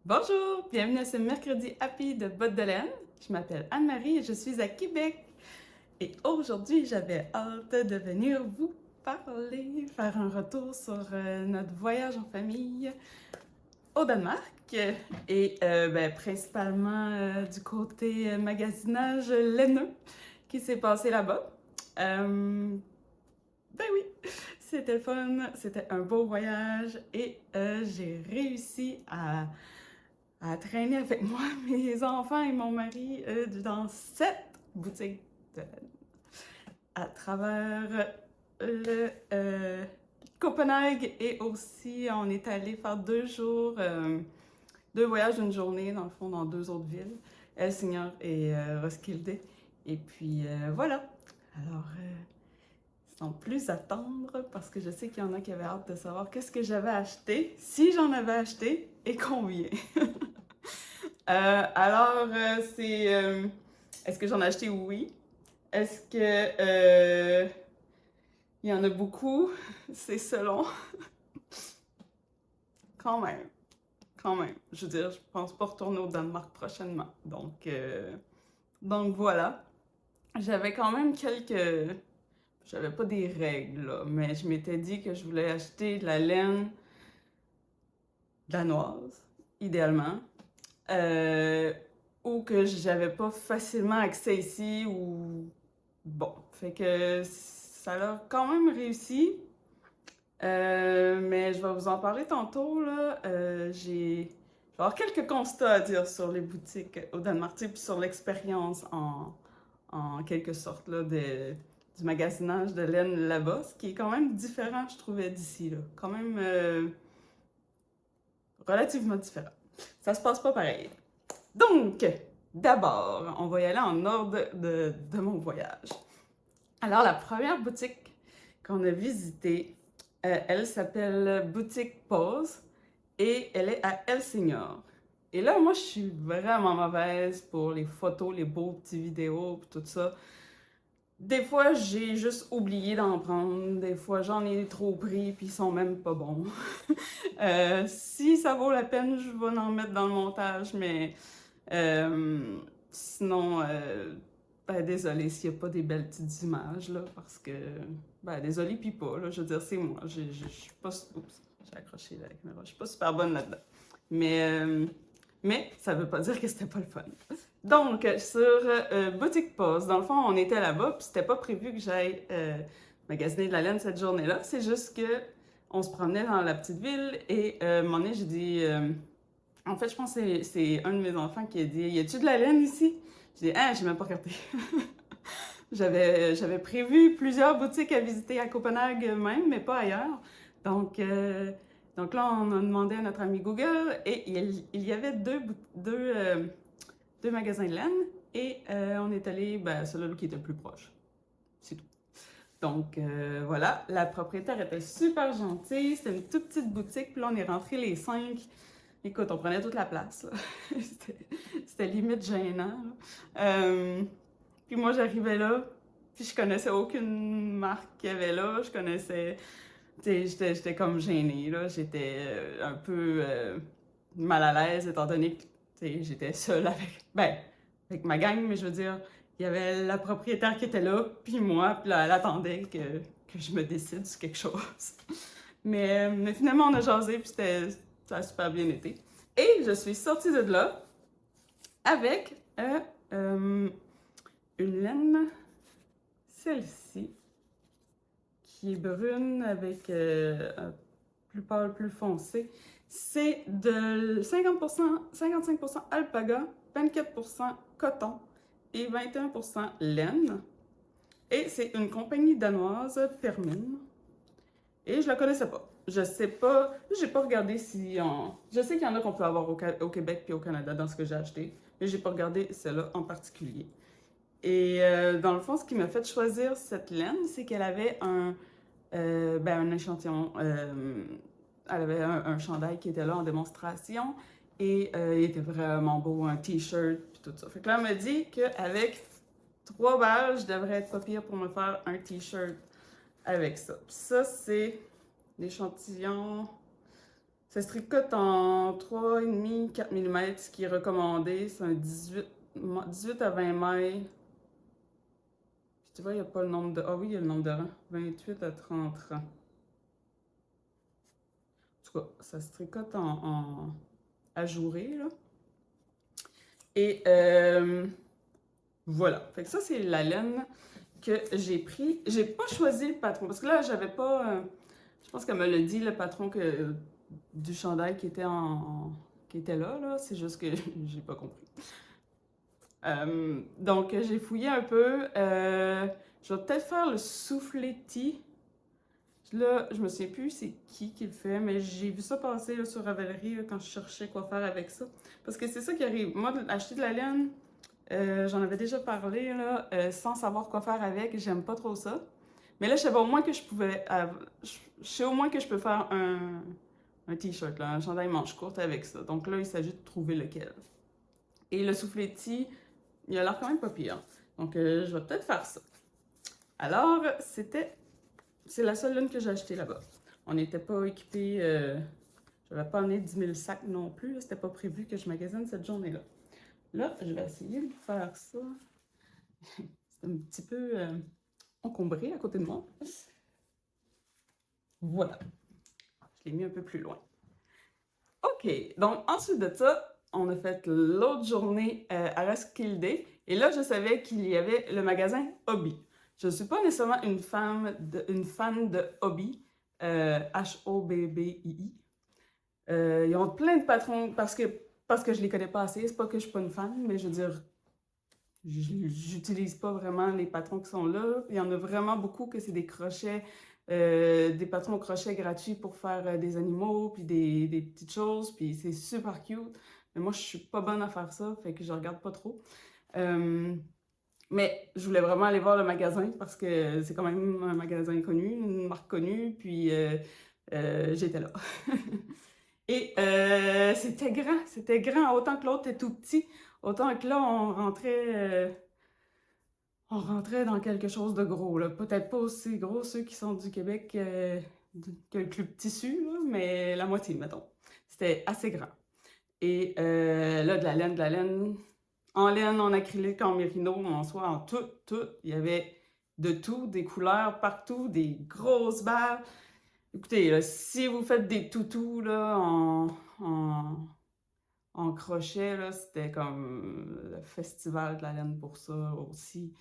Bonjour, bienvenue à ce mercredi happy de Bottes de laine. Je m'appelle Anne-Marie et je suis à Québec. Et aujourd'hui, j'avais hâte de venir vous parler, faire un retour sur notre voyage en famille au Danemark et principalement du côté magasinage laineux qui s'est passé là-bas. Ben oui, c'était fun, c'était un beau voyage et j'ai réussi à traîner avec moi mes enfants et mon mari dans 7 boutiques de, à travers le Copenhague et aussi on est allé faire 2 jours, 2 voyages d'une journée dans le fond dans 2 autres villes, Helsingør et Roskilde. Et puis voilà. Alors sans plus attendre, parce que je sais qu'il y en a qui avaient hâte de savoir qu'est-ce que j'avais acheté, si j'en avais acheté et combien. Est-ce que j'en ai acheté? Oui. Est-ce que il y en a beaucoup? C'est selon. Quand même. Quand même. Je veux dire, je pense pas retourner au Danemark prochainement. Donc voilà. J'avais quand même quelques. J'avais pas des règles, là, mais je m'étais dit que je voulais acheter de la laine danoise, idéalement. Euh, ou que j'avais pas facilement accès ici, ou bon, fait que ça a quand même réussi. Mais je vais vous en parler tantôt, là. Je vais avoir quelques constats à dire sur les boutiques au Danemark, puis sur l'expérience en quelque sorte, là, du magasinage de laine là-bas, ce qui est quand même différent, je trouvais, d'ici, là. Quand même relativement différent. Ça se passe pas pareil. Donc, d'abord, on va y aller en ordre de mon voyage. Alors, la première boutique qu'on a visitée, elle s'appelle Boutique Pause et elle est à Helsingør. Et là, moi, je suis vraiment mauvaise pour les photos, les beaux petits vidéos, tout ça. Des fois, j'ai juste oublié d'en prendre. Des fois, j'en ai trop pris, puis ils sont même pas bons. Si ça vaut la peine, je vais en mettre dans le montage, mais sinon, désolé s'il n'y a pas des belles petites images, là, parce que, désolé, puis pas, là, je veux dire, c'est moi, je suis pas, oups, j'ai accroché la caméra, je suis pas super bonne là-dedans, mais ça veut pas dire que c'était pas le fun. Donc, sur Boutique Pause, dans le fond, on était là-bas, puis c'était pas prévu que j'aille magasiner de la laine cette journée-là, c'est juste que on se promenait dans la petite ville, et à un moment donné, j'ai dit... en fait, je pense que c'est un de mes enfants qui a dit y a-tu de la laine ici? J'ai dit ah, j'ai même pas regardé. J'avais prévu plusieurs boutiques à visiter à Copenhague même, mais pas ailleurs. Donc, euh, donc là, on a demandé à notre ami Google et il y avait deux magasins de laine et on est allé celui qui était le plus proche. C'est tout. Donc voilà, la propriétaire était super gentille, c'était une toute petite boutique, puis là on est rentrés les 5. Écoute, on prenait toute la place. C'était limite gênant. Puis moi, j'arrivais là, puis je connaissais aucune marque qu'il y avait là. Je connaissais. Tu sais, j'étais comme gênée, là. J'étais un peu mal à l'aise, étant donné que j'étais seule avec ma gang, mais je veux dire, il y avait la propriétaire qui était là, puis moi, puis là, elle attendait que je me décide sur quelque chose. Mais finalement, on a jasé, puis ça a super bien été. Et je suis sortie de là avec une laine, celle-ci, qui est brune avec un plus pâle, plus foncé. C'est de 50%, 55% alpaga, 24% coton et 21% laine. Et c'est une compagnie danoise, Permin. Et je la connaissais pas. Je sais pas, j'ai pas regardé si on... Je sais qu'il y en a qu'on peut avoir au Québec puis au Canada dans ce que j'ai acheté, mais j'ai pas regardé celle-là en particulier. Et dans le fond, ce qui m'a fait choisir cette laine, c'est qu'elle avait un échantillon. Elle avait un chandail qui était là en démonstration et il était vraiment beau, un t-shirt puis tout ça. Fait que là, elle m'a dit qu'avec 3 balles, je devrais être pas pire pour me faire un t-shirt avec ça. Puis ça, c'est l'échantillon Ça se tricote en 3,5, 4 mm, ce qui est recommandé. C'est un 18 à 20 mailles. Puis tu vois, il n'y a pas le nombre de... Ah oui, il y a le nombre de rangs. 28 à 30 rangs. En tout cas, ça se tricote en ajouré, là. Et voilà. Fait que ça, c'est la laine que j'ai pris. J'ai pas choisi le patron, parce que là, j'avais pas... je pense qu'elle me l'a dit, le patron du chandail qui était qui était là. C'est juste que j'ai pas compris. Donc, j'ai fouillé un peu. Je vais peut-être faire le souffletti. Là, je me souviens plus c'est qui le fait, mais j'ai vu ça passer là, sur Ravelry là, quand je cherchais quoi faire avec ça. Parce que c'est ça qui arrive. Moi, acheter de la laine, j'en avais déjà parlé, là, sans savoir quoi faire avec, j'aime pas trop ça. Mais là, je savais au moins que je pouvais... je sais au moins que je peux faire un t-shirt, un chandail manche courte avec ça. Donc là, il s'agit de trouver lequel. Et le souffletti, il a l'air quand même pas pire. Donc, je vais peut-être faire ça. Alors, c'est la seule laine que j'ai achetée là-bas. On n'était pas équipés... je n'avais pas amené 10 000 sacs non plus. C'était pas prévu que je magasine cette journée-là. Là, je vais essayer de faire ça. C'est un petit peu encombré à côté de moi. Voilà. Je l'ai mis un peu plus loin. OK. Donc, ensuite de ça, on a fait l'autre journée à Roskilde. Et là, je savais qu'il y avait le magasin Hobby. Je ne suis pas nécessairement une fan de Hobby. Hobbii. Ils ont plein de patrons parce que je les connais pas assez. C'est pas que je suis pas une fan, mais je veux dire, j'utilise pas vraiment les patrons qui sont là. Il y en a vraiment beaucoup que c'est des crochets, des patrons au crochet gratuits pour faire des animaux, puis des petites choses, puis c'est super cute. Mais moi, je suis pas bonne à faire ça, fait que je regarde pas trop. Mais je voulais vraiment aller voir le magasin parce que c'est quand même un magasin connu, une marque connue, puis j'étais là. Et c'était grand, autant que l'autre était tout petit, autant que là, on rentrait dans quelque chose de gros, là. Peut-être pas aussi gros ceux qui sont du Québec que le Club Tissu, là, mais la moitié, mettons. C'était assez grand. Et là, de la laine, en laine, en acrylique, en mérino, en soie, en tout. Il y avait de tout, des couleurs partout, des grosses balles. Écoutez, là, si vous faites des toutous là, en crochet, là, c'était comme le festival de la laine pour ça aussi.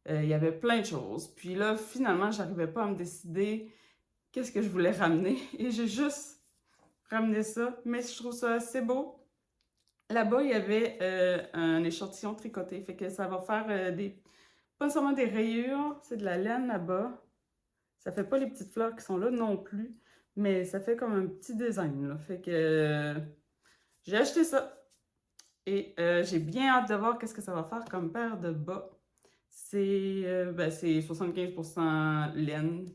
Il y avait plein de choses. Puis là, finalement, j'arrivais pas à me décider qu'est-ce que je voulais ramener. Et j'ai juste ramené ça. Mais je trouve ça assez beau. Là-bas, il y avait un échantillon tricoté. Fait que ça va faire pas nécessairement des rayures. C'est de la laine là-bas. Ça fait pas les petites fleurs qui sont là non plus. Mais ça fait comme un petit design, là. Fait que j'ai acheté ça. Et j'ai bien hâte de voir qu'est-ce que ça va faire comme paire de bas. C'est 75% laine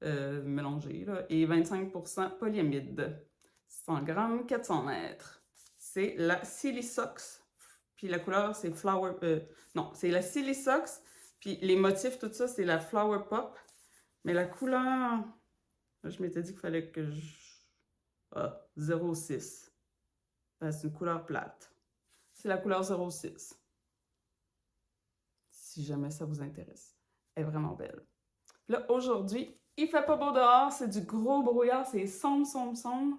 mélangée là, et 25% polyamide. 100 grammes, 400 mètres. C'est la Silly Socks. Puis la couleur, c'est Flower... non, c'est la Silly Socks. Puis les motifs, tout ça, c'est la Flower Pop. Mais la couleur... Je m'étais dit qu'il fallait que je... Ah, 06. C'est une couleur plate. C'est la couleur 06. Si jamais ça vous intéresse. Elle est vraiment belle. Là, aujourd'hui, il fait pas beau dehors, c'est du gros brouillard, c'est sombre, sombre, sombre.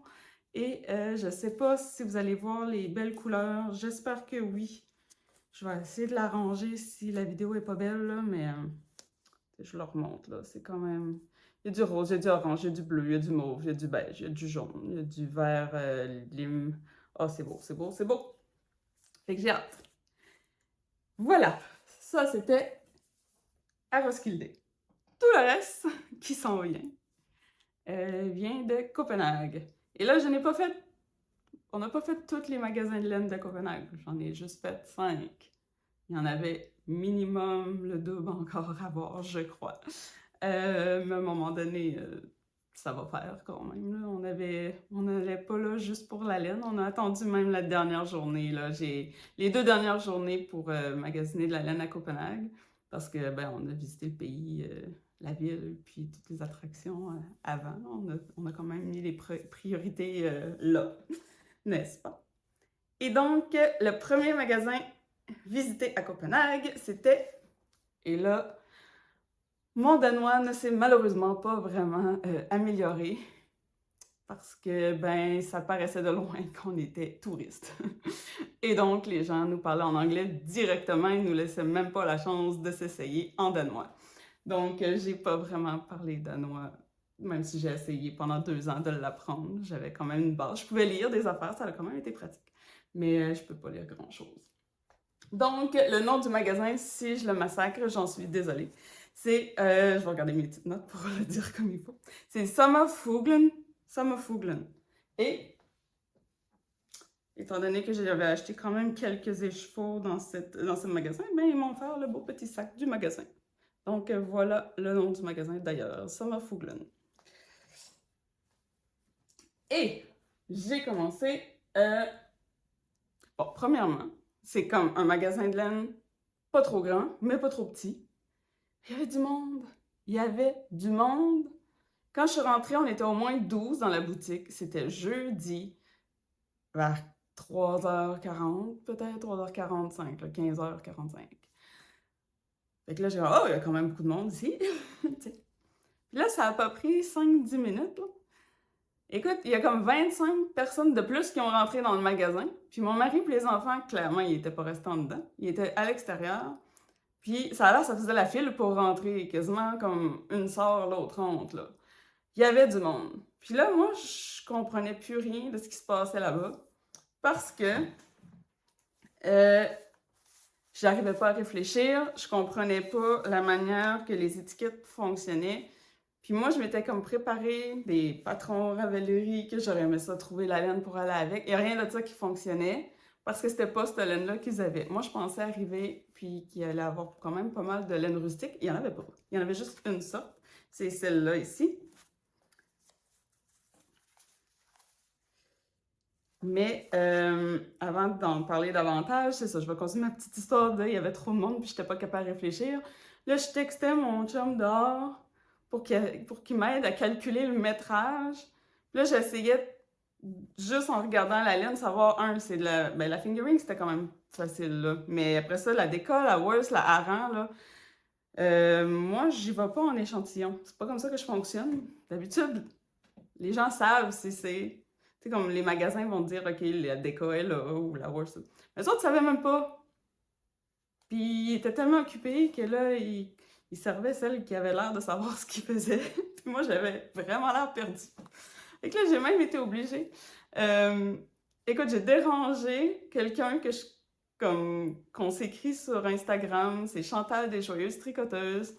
Et je sais pas si vous allez voir les belles couleurs. J'espère que oui. Je vais essayer de l'arranger si la vidéo est pas belle, là, mais je leur montre, là. C'est quand même... Il y a du rose, il y a du orange, il y a du bleu, il y a du mauve, il y a du beige, il y a du jaune, il y a du vert lime. Ah, c'est beau, c'est beau, c'est beau! Fait que j'ai hâte. Voilà, ça c'était à Roskilde. Tout le reste qui s'en vient de Copenhague. Et là, je n'ai pas fait... On n'a pas fait tous les magasins de laine de Copenhague. J'en ai juste fait 5. Il y en avait minimum le double encore à voir, je crois. Mais à un moment donné, ça va faire quand même. Là. On n'allait pas là juste pour la laine. On a attendu même la dernière journée. Là. J'ai les 2 dernières journées pour magasiner de la laine à Copenhague. Parce que, ben, on a visité le pays la ville, puis toutes les attractions avant. On a quand même mis les priorités là, n'est-ce pas? Et donc, le premier magasin visité à Copenhague, c'était... Et là, mon danois ne s'est malheureusement pas vraiment amélioré parce que, ben, ça paraissait de loin qu'on était touristes. Et donc, les gens nous parlaient en anglais directement, ils nous laissaient même pas la chance de s'essayer en danois. Donc, j'ai pas vraiment parlé danois, même si j'ai essayé pendant 2 ans de l'apprendre. J'avais quand même une base. Je pouvais lire des affaires, ça a quand même été pratique. Mais je peux pas lire grand-chose. Donc, le nom du magasin, si je le massacre, j'en suis désolée. C'est, je vais regarder mes petites notes pour le dire comme il faut. C'est Sommerfuglen. Sommerfuglen. Et, étant donné que j'avais acheté quand même quelques échevaux dans ce magasin, ben, ils m'ont offert le beau petit sac du magasin. Donc, voilà le nom du magasin d'ailleurs, Sommerfuglen. Et, j'ai commencé... Bon, premièrement, c'est comme un magasin de laine, pas trop grand, mais pas trop petit. Il y avait du monde. Il y avait du monde. Quand je suis rentrée, on était au moins 12 dans la boutique. C'était jeudi, vers 3h40, peut-être 3h45, là, 15h45. Fait que là, j'ai dit, oh, il y a quand même beaucoup de monde ici. Puis là, ça a pas pris 5-10 minutes, là. Écoute, il y a comme 25 personnes de plus qui ont rentré dans le magasin. Puis mon mari et les enfants, clairement, ils n'étaient pas restés en dedans. Ils étaient à l'extérieur. Puis ça a l'air, ça faisait la file pour rentrer, quasiment comme une sort, l'autre rentre, là. Il y avait du monde. Puis là, moi, je comprenais plus rien de ce qui se passait là-bas. Parce que j'arrivais pas à réfléchir, je comprenais pas la manière que les étiquettes fonctionnaient. Puis moi, je m'étais comme préparé des patrons Ravelry, que j'aurais aimé ça trouver la laine pour aller avec. Il n'y a rien de ça qui fonctionnait parce que c'était pas cette laine-là qu'ils avaient. Moi, je pensais arriver puis qu'il allait avoir quand même pas mal de laine rustique. Il n'y en avait pas. Il y en avait juste une sorte. C'est celle-là ici. Mais avant d'en parler davantage, c'est ça, je vais continuer ma petite histoire de il y avait trop de monde puis j'étais pas capable de réfléchir. Là, je textais mon chum dehors pour qu'il m'aide à calculer le métrage. Puis là, j'essayais juste en regardant la laine, savoir, c'est de la... Ben, la fingering, c'était quand même facile, là. Mais après ça, la décolle, la worst, la hareng, là, moi, j'y vais pas en échantillon. C'est pas comme ça que je fonctionne. D'habitude, les gens savent si c'est... Tu sais, comme les magasins vont dire, OK, la déco est là, ou la worst. Mais les autres, ne savaient même pas. Puis, ils étaient tellement occupés que là, ils servaient celle qui avait l'air de savoir ce qu'ils faisaient. Puis moi, j'avais vraiment l'air perdue. Et que là, j'ai même été obligée. Écoute, j'ai dérangé quelqu'un qu'on s'écrit sur Instagram. C'est Chantal des Joyeuses Tricoteuses.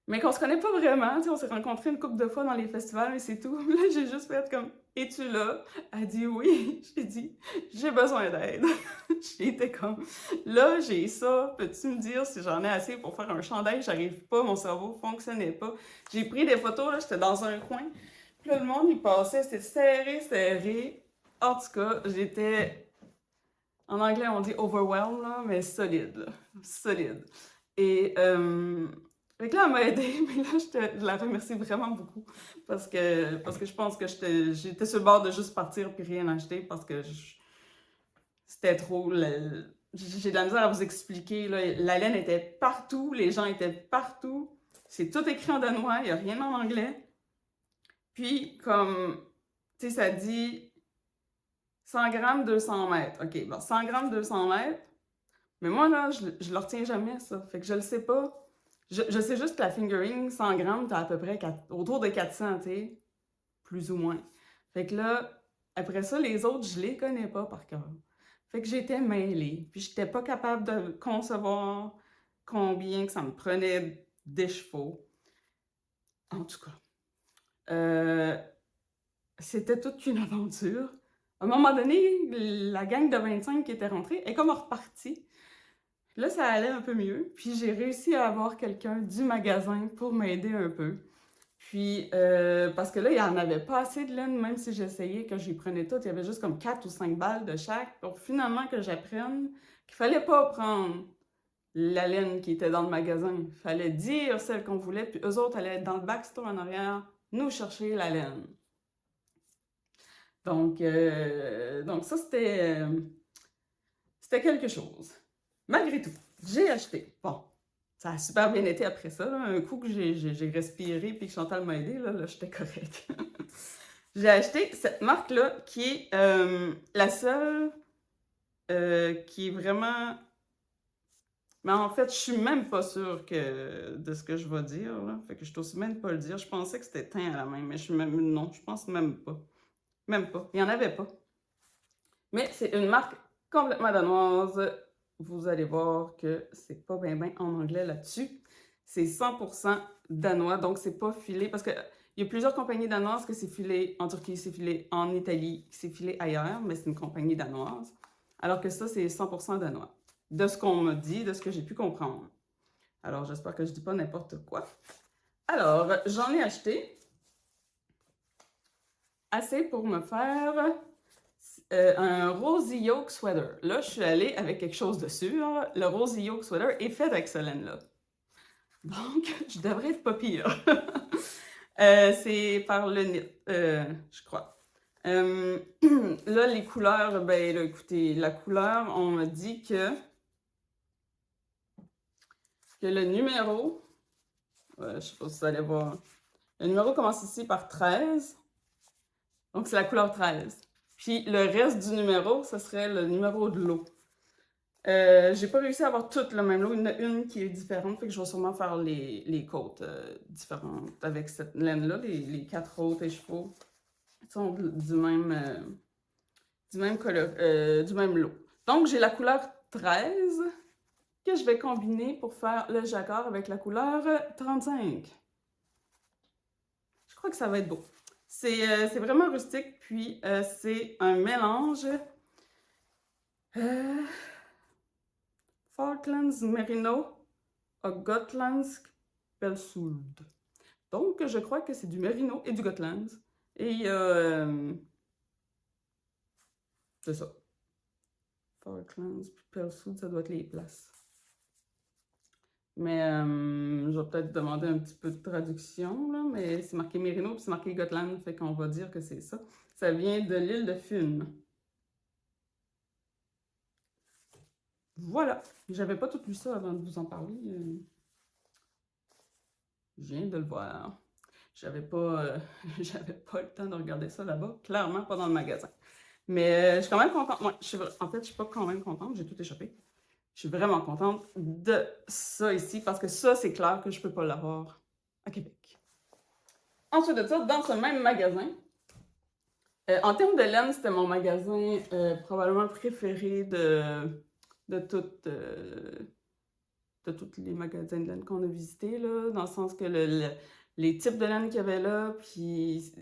Mais qu'on se connaît pas vraiment. Tu sais, on s'est rencontrés une couple de fois dans les festivals, mais c'est tout. Là, j'ai juste fait comme, es-tu là? Elle dit oui. J'ai dit, j'ai besoin d'aide. J'étais comme, là, j'ai ça. Peux-tu me dire si j'en ai assez pour faire un chandail? J'arrive pas, mon cerveau fonctionnait pas. J'ai pris des photos, là, j'étais dans un coin. Puis là, le monde, il passait, c'était serré, serré. En tout cas, j'étais, en anglais, on dit overwhelmed, là, mais solide, là. Solide. Et, fait que là, elle m'a aidée, mais là, je la remercie vraiment beaucoup parce que je pense que j'étais sur le bord de juste partir puis rien acheter parce que c'était trop... J'ai de la misère à vous expliquer, là. La laine était partout, les gens étaient partout. C'est tout écrit en danois, il n'y a rien en anglais. Puis, comme, tu sais, ça dit 100 grammes, 200 mètres. OK, bon, 100 grammes, 200 mètres. Mais moi, là, je le retiens jamais, ça. Fait que je le sais pas. Je sais juste que la fingering, 100 grammes, t'as à peu près autour de 400, tu sais, plus ou moins. Fait que là, après ça, les autres, je les connais pas par cœur. Fait que j'étais mêlée, puis j'étais pas capable de concevoir combien que ça me prenait d'écheveau. En tout cas, c'était toute une aventure. À un moment donné, la gang de 25 qui était rentrée est comme repartie. Là, ça allait un peu mieux, puis j'ai réussi à avoir quelqu'un du magasin pour m'aider un peu. Puis, parce que là, il n'y en avait pas assez de laine, même si j'essayais que j'y prenais toutes, il y avait juste comme 4 ou 5 balles de chaque, pour finalement que j'apprenne qu'il fallait pas prendre la laine qui était dans le magasin. Il fallait dire celle qu'on voulait, puis eux autres allaient dans le backstore en arrière, nous chercher la laine. Donc ça, c'était quelque chose. Malgré tout, j'ai acheté. Bon, ça a super bien été après ça. Là. Un coup que j'ai respiré puis que Chantal m'a aidé, là j'étais correcte. J'ai acheté cette marque-là qui est la seule qui est vraiment... Mais en fait, je suis même pas sûre de ce que je vais dire, là. Fait que je t'ose même pas le dire. Je pensais que c'était teint à la main, mais non, je pense même pas. Même pas. Il n'y en avait pas. Mais c'est une marque complètement danoise. Vous allez voir que c'est pas bien en anglais là-dessus. C'est 100% danois, donc c'est pas filé, parce que il y a plusieurs compagnies danoises que c'est filé en Turquie, c'est filé en Italie, c'est filé ailleurs, mais c'est une compagnie danoise. Alors que ça, c'est 100% danois. De ce qu'on m'a dit, de ce que j'ai pu comprendre. Alors, j'espère que je dis pas n'importe quoi. Alors, j'en ai acheté assez pour me faire un Rosy Yoke Sweater. Là, je suis allée avec quelque chose de sûr. Le Rosy Yoke Sweater est fait avec ce laine-là. Donc, je devrais être pas pire. C'est par le knit, je crois. Là, les couleurs, ben là, écoutez, la couleur, on m'a dit que le numéro, je sais pas si vous allez voir, le numéro commence ici par 13, donc c'est la couleur 13. Puis le reste du numéro, ce serait le numéro de l'eau. J'ai pas réussi à avoir toutes le même lot, il y en a une qui est différente, fait que je vais sûrement faire les côtes différentes avec cette laine-là, les 4 autres écheveaux sont du même du même lot. Donc j'ai la couleur 13 que je vais combiner pour faire le jacquard avec la couleur 35. Je crois que ça va être beau. C'est vraiment rustique, puis c'est un mélange Falklands Merino à Gotlandsk Pelsud. Donc, je crois que c'est du Merino et du Gotlands. Et c'est ça. Falklands puis Pelsud, ça doit être les places. Mais je vais peut-être demander un petit peu de traduction, là, mais c'est marqué Merino puis c'est marqué Gotland, fait qu'on va dire que c'est ça. Ça vient de l'île de Fun. Voilà. J'avais pas tout lu ça avant de vous en parler. Je viens de le voir. J'avais pas, j'avais pas le temps de regarder ça là-bas. Clairement pas dans le magasin. Mais je suis quand même contente. Ouais, en fait, je suis pas quand même contente. J'ai tout échappé. Je suis vraiment contente de ça ici parce que ça, c'est clair que je peux pas l'avoir à Québec. Ensuite de ça, dans ce même magasin, en termes de laine, c'était mon magasin probablement préféré de toutes les magasins de laine qu'on a visités, là, dans le sens que les types de laine qu'il y avait là, puis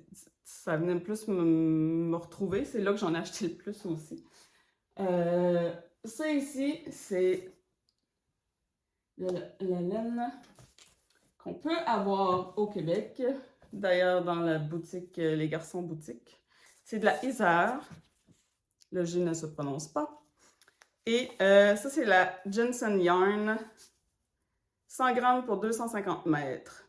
ça venait plus me retrouver. C'est là que j'en ai acheté le plus aussi. Ça ici, c'est la laine qu'on peut avoir au Québec. D'ailleurs, dans la boutique, les garçons boutique. C'est de la Isère. Le G ne se prononce pas. Et ça, c'est la Jensen Yarn. 100 grammes pour 250 mètres.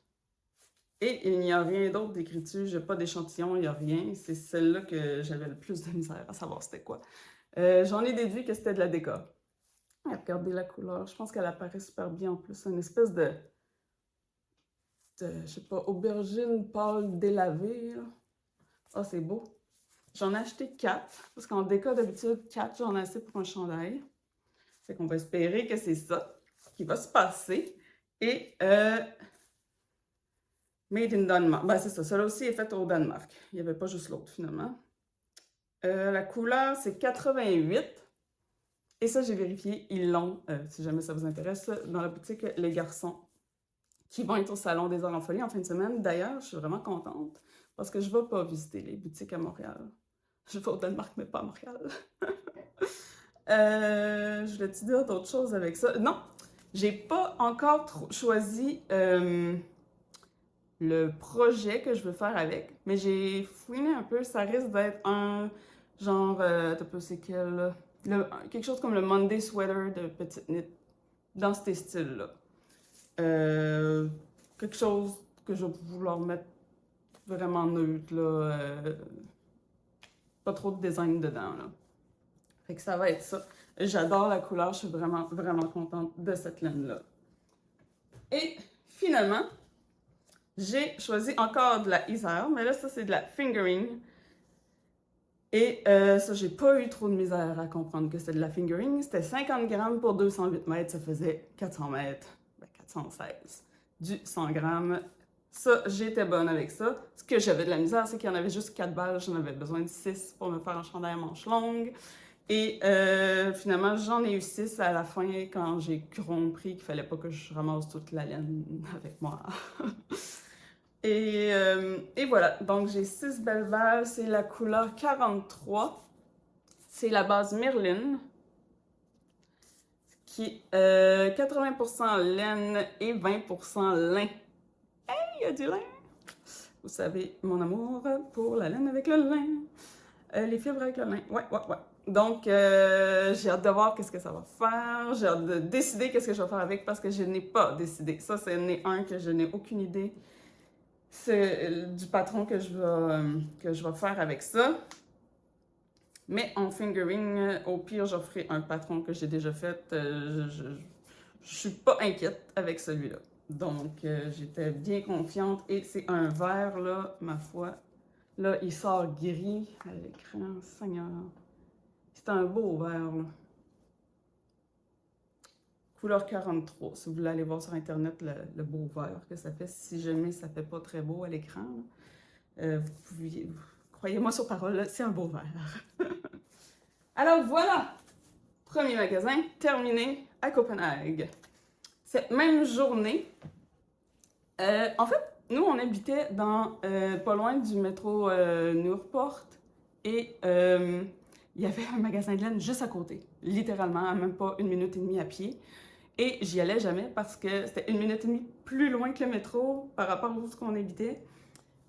Et il n'y a rien d'autre d'écrit dessus. Je n'ai pas d'échantillon, il n'y a rien. C'est celle-là que j'avais le plus de misère à savoir c'était quoi. J'en ai déduit que c'était de la déca. Regardez la couleur. Je pense qu'elle apparaît super bien en plus. Une espèce de je sais pas, aubergine pâle délavée. Ah, c'est beau. J'en ai acheté 4, parce qu'en déca d'habitude, 4, j'en ai assez pour un chandail. Fait qu'on va espérer que c'est ça qui va se passer. Et Made in Denmark. Ben, c'est ça. Celle-là aussi est faite au Danemark. Il n'y avait pas juste l'autre, finalement. La couleur, c'est 88. Et ça, j'ai vérifié, ils l'ont, si jamais ça vous intéresse, dans la boutique Les Garçons, qui vont être au Salon des Arts en Folie en fin de semaine. D'ailleurs, je suis vraiment contente parce que je ne vais pas visiter les boutiques à Montréal. Je vais au Danemark, mais pas à Montréal. Je voulais-tu dire d'autres choses avec ça? Non, j'ai pas encore choisi le projet que je veux faire avec, mais j'ai fouiné un peu. Ça risque d'être un genre, c'est quel? Quelque chose comme le Monday Sweater de petite knit. dans ces styles-là. Quelque chose que je vais vouloir mettre vraiment neutre, là. Pas trop de design dedans, là. Fait que ça va être ça. J'adore la couleur, je suis vraiment, vraiment contente de cette laine-là. Et finalement, j'ai choisi encore de la Isère, mais là, ça, c'est de la Fingering. Et ça, j'ai pas eu trop de misère à comprendre que c'était de la Fingering. C'était 50 grammes pour 208 mètres, ça faisait 400 mètres, ben 416. Du 100 grammes. Ça, j'étais bonne avec ça. Ce que j'avais de la misère, c'est qu'il y en avait juste 4 balles. J'en avais besoin de 6 pour me faire un chandail à manches longues. Et finalement, j'en ai eu 6 à la fin quand j'ai compris qu'il fallait pas que je ramasse toute la laine avec moi. Et voilà, donc j'ai 6 belles balles. C'est la couleur 43. C'est la base Merlin, qui est 80% laine et 20% lin. Hey, il y a du lin! Vous savez, mon amour pour la laine avec le lin. Les fibres avec le lin. Ouais. Donc, j'ai hâte de voir qu'est-ce que ça va faire. J'ai hâte de décider qu'est-ce que je vais faire avec parce que je n'ai pas décidé. Ça, c'est un que je n'ai aucune idée. C'est du patron que je vais faire avec ça. Mais en fingering, au pire, j'offrirai un patron que j'ai déjà fait. Je suis pas inquiète avec celui-là. Donc, j'étais bien confiante. Et c'est un vert, là, ma foi. Là, il sort gris à l'écran. Seigneur. C'est un beau vert, là. Couleur 43. Si vous voulez aller voir sur Internet le beau vert que ça fait. Si jamais ça fait pas très beau à l'écran, vous pouvez... Croyez-moi sur parole, c'est un beau vert. Alors voilà! Premier magasin terminé à Copenhague. Cette même journée, en fait, nous, on habitait dans pas loin du métro Noorport et il y avait un magasin de laine juste à côté, littéralement, à même pas 1 minute et demie à pied. Et j'y allais jamais parce que c'était 1 minute et demie plus loin que le métro par rapport à où on habitait.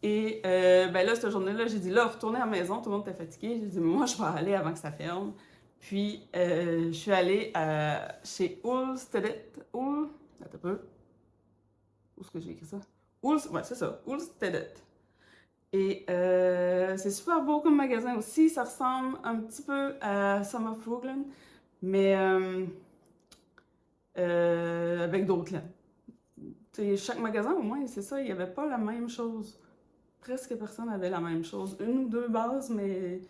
Et ben là, cette journée-là, j'ai dit, là, retourner à la maison, tout le monde était fatigué. J'ai dit, moi, je vais aller avant que ça ferme. Puis, je suis allée chez Ulstedet. Attends un peu. Où est-ce que j'ai écrit ça? Ouais, c'est ça, Ulstedet. Et c'est super beau comme magasin aussi. Ça ressemble un petit peu à Sommerfuglen, mais avec d'autres laines. Chaque magasin, au moins, c'est ça, il n'y avait pas la même chose. Presque personne avait la même chose. 1 ou 2 bases, mais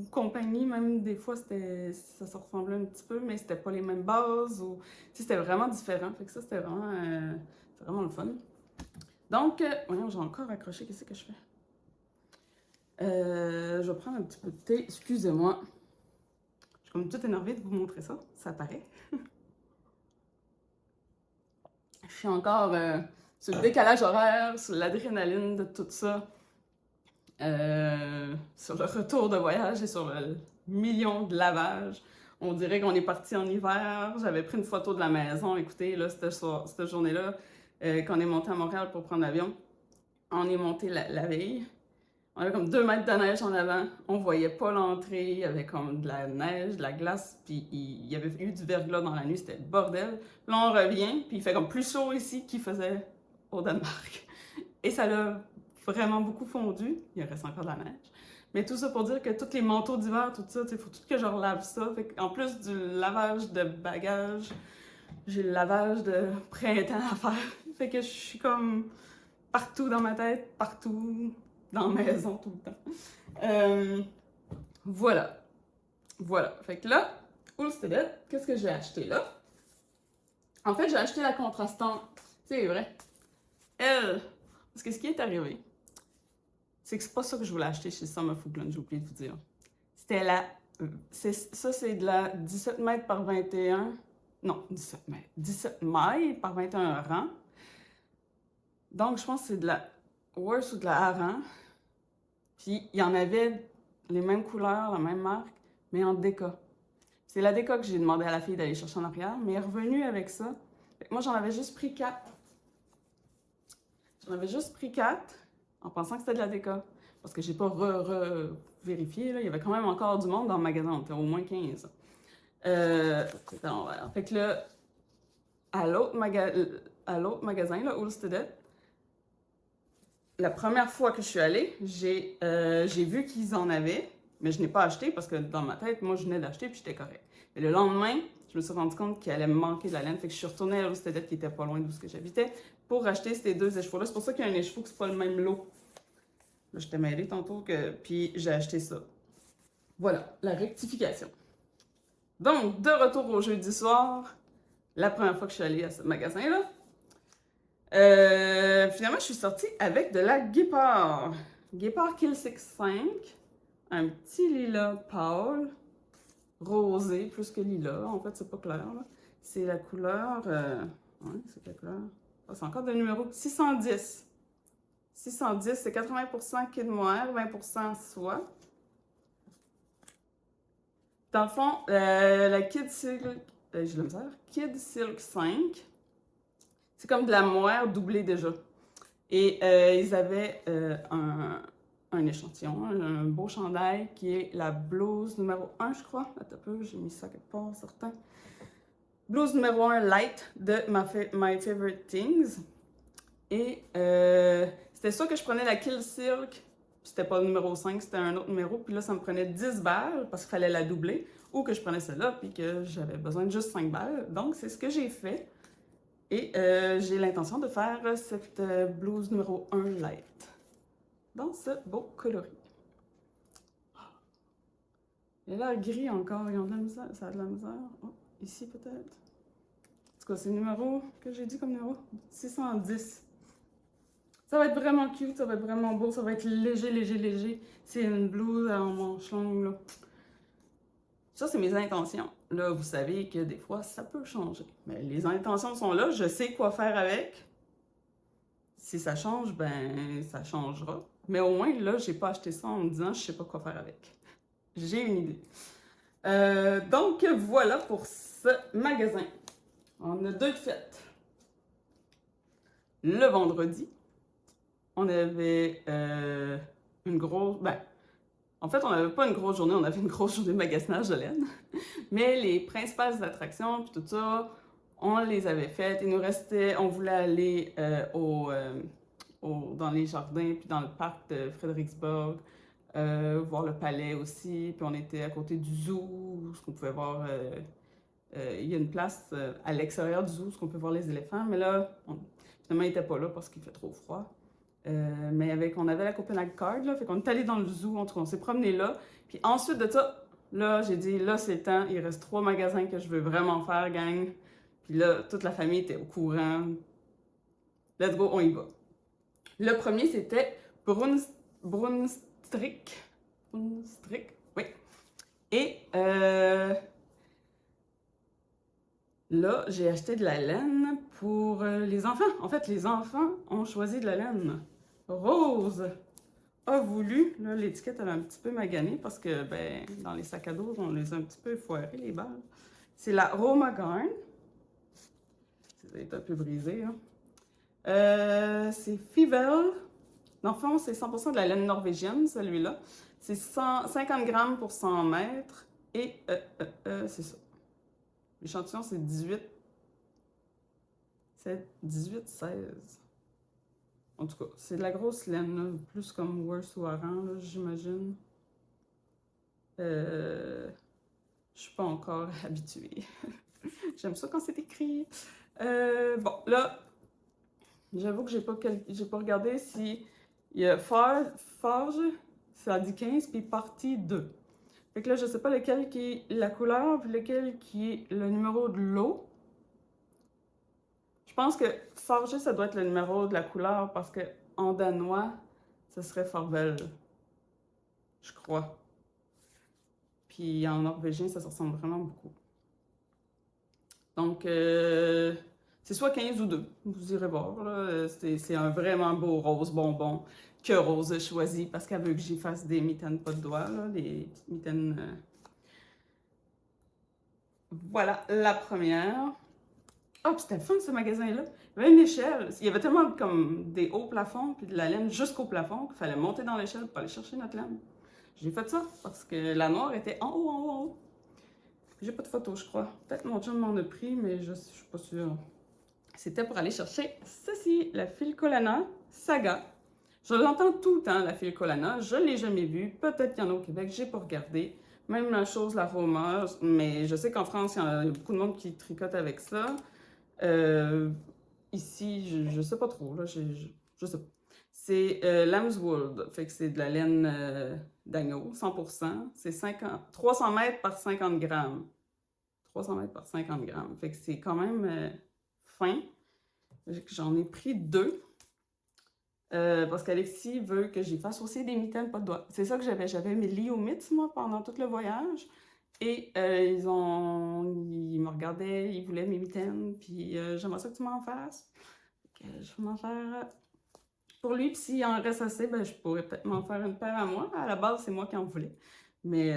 compagnie, même des fois, ça se ressemblait un petit peu, mais c'était pas les mêmes bases. C'était vraiment différent. Fait que ça, c'était vraiment le fun. Donc, voyons, j'ai encore accroché. Qu'est-ce que je fais? Je vais prendre un petit peu de thé. Excusez-moi. Je suis comme toute énervée de vous montrer ça. Ça paraît. Je suis encore sur le décalage horaire, sur l'adrénaline de tout ça. Sur le retour de voyage et sur le million de lavages. On dirait qu'on est parti en hiver. J'avais pris une photo de la maison. Écoutez, là, cette journée-là, quand on est monté à Montréal pour prendre l'avion, on est monté la veille. On avait comme 2 mètres de neige en avant. On voyait pas l'entrée. Il y avait comme de la neige, de la glace. Puis il y avait eu du verglas dans la nuit. C'était le bordel. Là, on revient. Puis il fait comme plus chaud ici qu'il faisait au Danemark. Et ça l'a vraiment beaucoup fondu. Il reste encore de la neige. Mais tout ça pour dire que tous les manteaux d'hiver, tout ça, il faut tout que je relave ça. Fait en plus du lavage de bagages, j'ai le lavage de printemps à faire. Fait que je suis comme partout dans ma tête, partout dans la maison tout le temps. Voilà. Fait que là, Ulstedet, qu'est-ce que j'ai acheté là? En fait, j'ai acheté la contrastante. C'est vrai. Elle. Parce que ce qui est arrivé, c'est que c'est pas ça que je voulais acheter chez Sommerfuglen, j'ai oublié de vous dire. C'était ça, c'est de la 17 mètres par 21. Non, 17 mètres. 17 mailles par 21 rangs. Donc, je pense que c'est de la Worth ou de la Aran. Puis, il y en avait les mêmes couleurs, la même marque, mais en déca. C'est la déca que j'ai demandé à la fille d'aller chercher en arrière, mais elle est revenue avec ça. Moi, j'en avais juste pris 4. J'en avais juste pris 4 en pensant que c'était de la déca. Parce que j'ai pas vérifié, là. Il y avait quand même encore du monde dans le magasin, on était au moins 15. C'était à l'envers. Fait que là, à l'autre magasin, là, Ulstedet. La première fois que je suis allée, j'ai vu qu'ils en avaient, mais je n'ai pas acheté parce que dans ma tête, moi, je venais d'acheter puis j'étais correct. Mais le lendemain, je me suis rendu compte qu'il allait me manquer de la laine, fait que je suis retournée à Ulstedet qui était pas loin d'où j'habitais pour acheter ces deux écheveaux-là. C'est pour ça qu'il y a un écheveau que c'est pas le même lot. Là, je t'ai mêlé tantôt, puis j'ai acheté ça. Voilà, la rectification. Donc, de retour au jeudi soir, la première fois que je suis allée à ce magasin-là, finalement, je suis sortie avec de la Guépard. Guépard Kill 65, un petit lilas pâle, rosé plus que lilas. En fait, c'est pas clair, là. C'est la couleur... ouais, c'est quelle couleur? Ah, c'est encore le numéro 610. 610, c'est 80% kid mohair, 20% soie. Dans le fond, la Kid Silk... j'ai de la misère. Kid Silk 5, c'est comme de la mohair doublée déjà. Et ils avaient un échantillon, un beau chandail qui est la blouse numéro 1, je crois. Attends un peu, j'ai mis ça quelque part, certain. Blouse numéro 1 light de My Favorite Things. Et c'était ça que je prenais la Kill Silk. C'était pas le numéro 5, c'était un autre numéro. Puis là, ça me prenait 10 balles parce qu'il fallait la doubler. Ou que je prenais celle-là puis que j'avais besoin de juste 5 balles. Donc, c'est ce que j'ai fait. Et j'ai l'intention de faire cette blouse numéro 1 light dans ce beau coloris. Il a l'air gris encore, ils ont de la misère, ça a de la misère. Oh, ici peut-être. En tout cas, c'est le numéro que j'ai dit comme numéro 610. Ça va être vraiment cute, ça va être vraiment beau, ça va être léger, léger, léger. C'est une blouse en manche longue, là. Ça, c'est mes intentions. Là, vous savez que des fois, ça peut changer. Mais les intentions sont là, je sais quoi faire avec. Si ça change, ben, ça changera. Mais au moins, là, j'ai pas acheté ça en me disant, je sais pas quoi faire avec. J'ai une idée. Donc, voilà pour ce magasin. On a deux fêtes. Le vendredi, on avait une grosse... Ben, en fait, on n'avait pas une grosse journée, on avait une grosse journée de magasinage de laine. Mais les principales attractions, puis tout ça, on les avait faites. Il nous restait... On voulait aller dans les jardins, puis dans le parc de Frederiksborg, voir le palais aussi. Puis on était à côté du zoo, où on pouvait voir... il y a une place à l'extérieur du zoo, où on peut voir les éléphants. Mais là, finalement, il n'était pas là parce qu'il fait trop froid. Mais on avait la Copenhague Card, là, fait qu'on est allé dans le zoo, en tout cas, on s'est promené là. Puis ensuite de ça, là, j'ai dit, là, c'est le temps, il reste 3 magasins que je veux vraiment faire, gang. Puis là, toute la famille était au courant. Let's go, on y va. Le premier, c'était Brunstrik. Brunstrik, oui. Et là, j'ai acheté de la laine pour les enfants. En fait, les enfants ont choisi de la laine. Rose a voulu, là, l'étiquette elle a un petit peu magané parce que, ben, dans les sacs à dos, on les a un petit peu foirés, les balles. C'est la Roma Garn. Ça est un peu brisé, hein. C'est Fivel. Dans le fond, c'est 100% de la laine norvégienne, celui-là. C'est 50 grammes pour 100 mètres. Et c'est ça. L'échantillon, c'est 18. C'est 18-16. En tout cas, c'est de la grosse laine, là, plus comme Worth ou Aran, j'imagine. Je suis pas encore habituée. J'aime ça quand c'est écrit. Bon, là, j'avoue que j'ai pas regardé si il y a Forge, ça dit 15, puis partie 2. Fait que là, je sais pas lequel qui est la couleur, puis lequel qui est le numéro de l'eau. Je pense que Forge, ça doit être le numéro de la couleur, parce que en danois, ce serait Farvel. Je crois. Puis en norvégien, ça se ressemble vraiment beaucoup. Donc, c'est soit 15 ou 2. Vous irez voir. C'est un vraiment beau rose bonbon que Rose a choisi parce qu'elle veut que j'y fasse des mitaines pas de doigts, là, des petites mitaines. Voilà la première. Ah, puis c'était le fun ce magasin-là. Il y avait une échelle. Il y avait tellement comme des hauts plafonds puis de la laine jusqu'au plafond qu'il fallait monter dans l'échelle pour aller chercher notre laine. J'ai fait ça parce que la noire était en haut. J'ai pas de photo, je crois. Peut-être mon chum m'en a pris, mais je suis pas sûre. c'était pour aller chercher ceci, la Filcolana Saga. Je l'entends tout le temps, la Filcolana. Je ne l'ai jamais vue. Peut-être qu'il y en a au Québec, j'ai pas regardé. Même la chose, la Roma, mais je sais qu'en France, il y a beaucoup de monde qui tricote avec ça. Ici, je sais pas trop, là, je sais pas. C'est lamb's wool, fait que c'est de la laine d'agneau, 100%. C'est 300 mètres par 50 grammes. 300 mètres par 50 grammes. Fait que c'est quand même fin. J'en ai pris 2. Parce qu'Alexis veut que j'y fasse aussi des mitaines pas de doigts. C'est ça que j'avais. J'avais mes Liomits, moi, pendant tout le voyage. Et ils me regardaient, ils voulaient mes mitaines, puis j'aimerais ça que tu m'en fasses. Je vais m'en faire pour lui, puis s'il en reste assez, ben, je pourrais peut-être m'en faire une paire à moi. À la base, c'est moi qui en voulais. Mais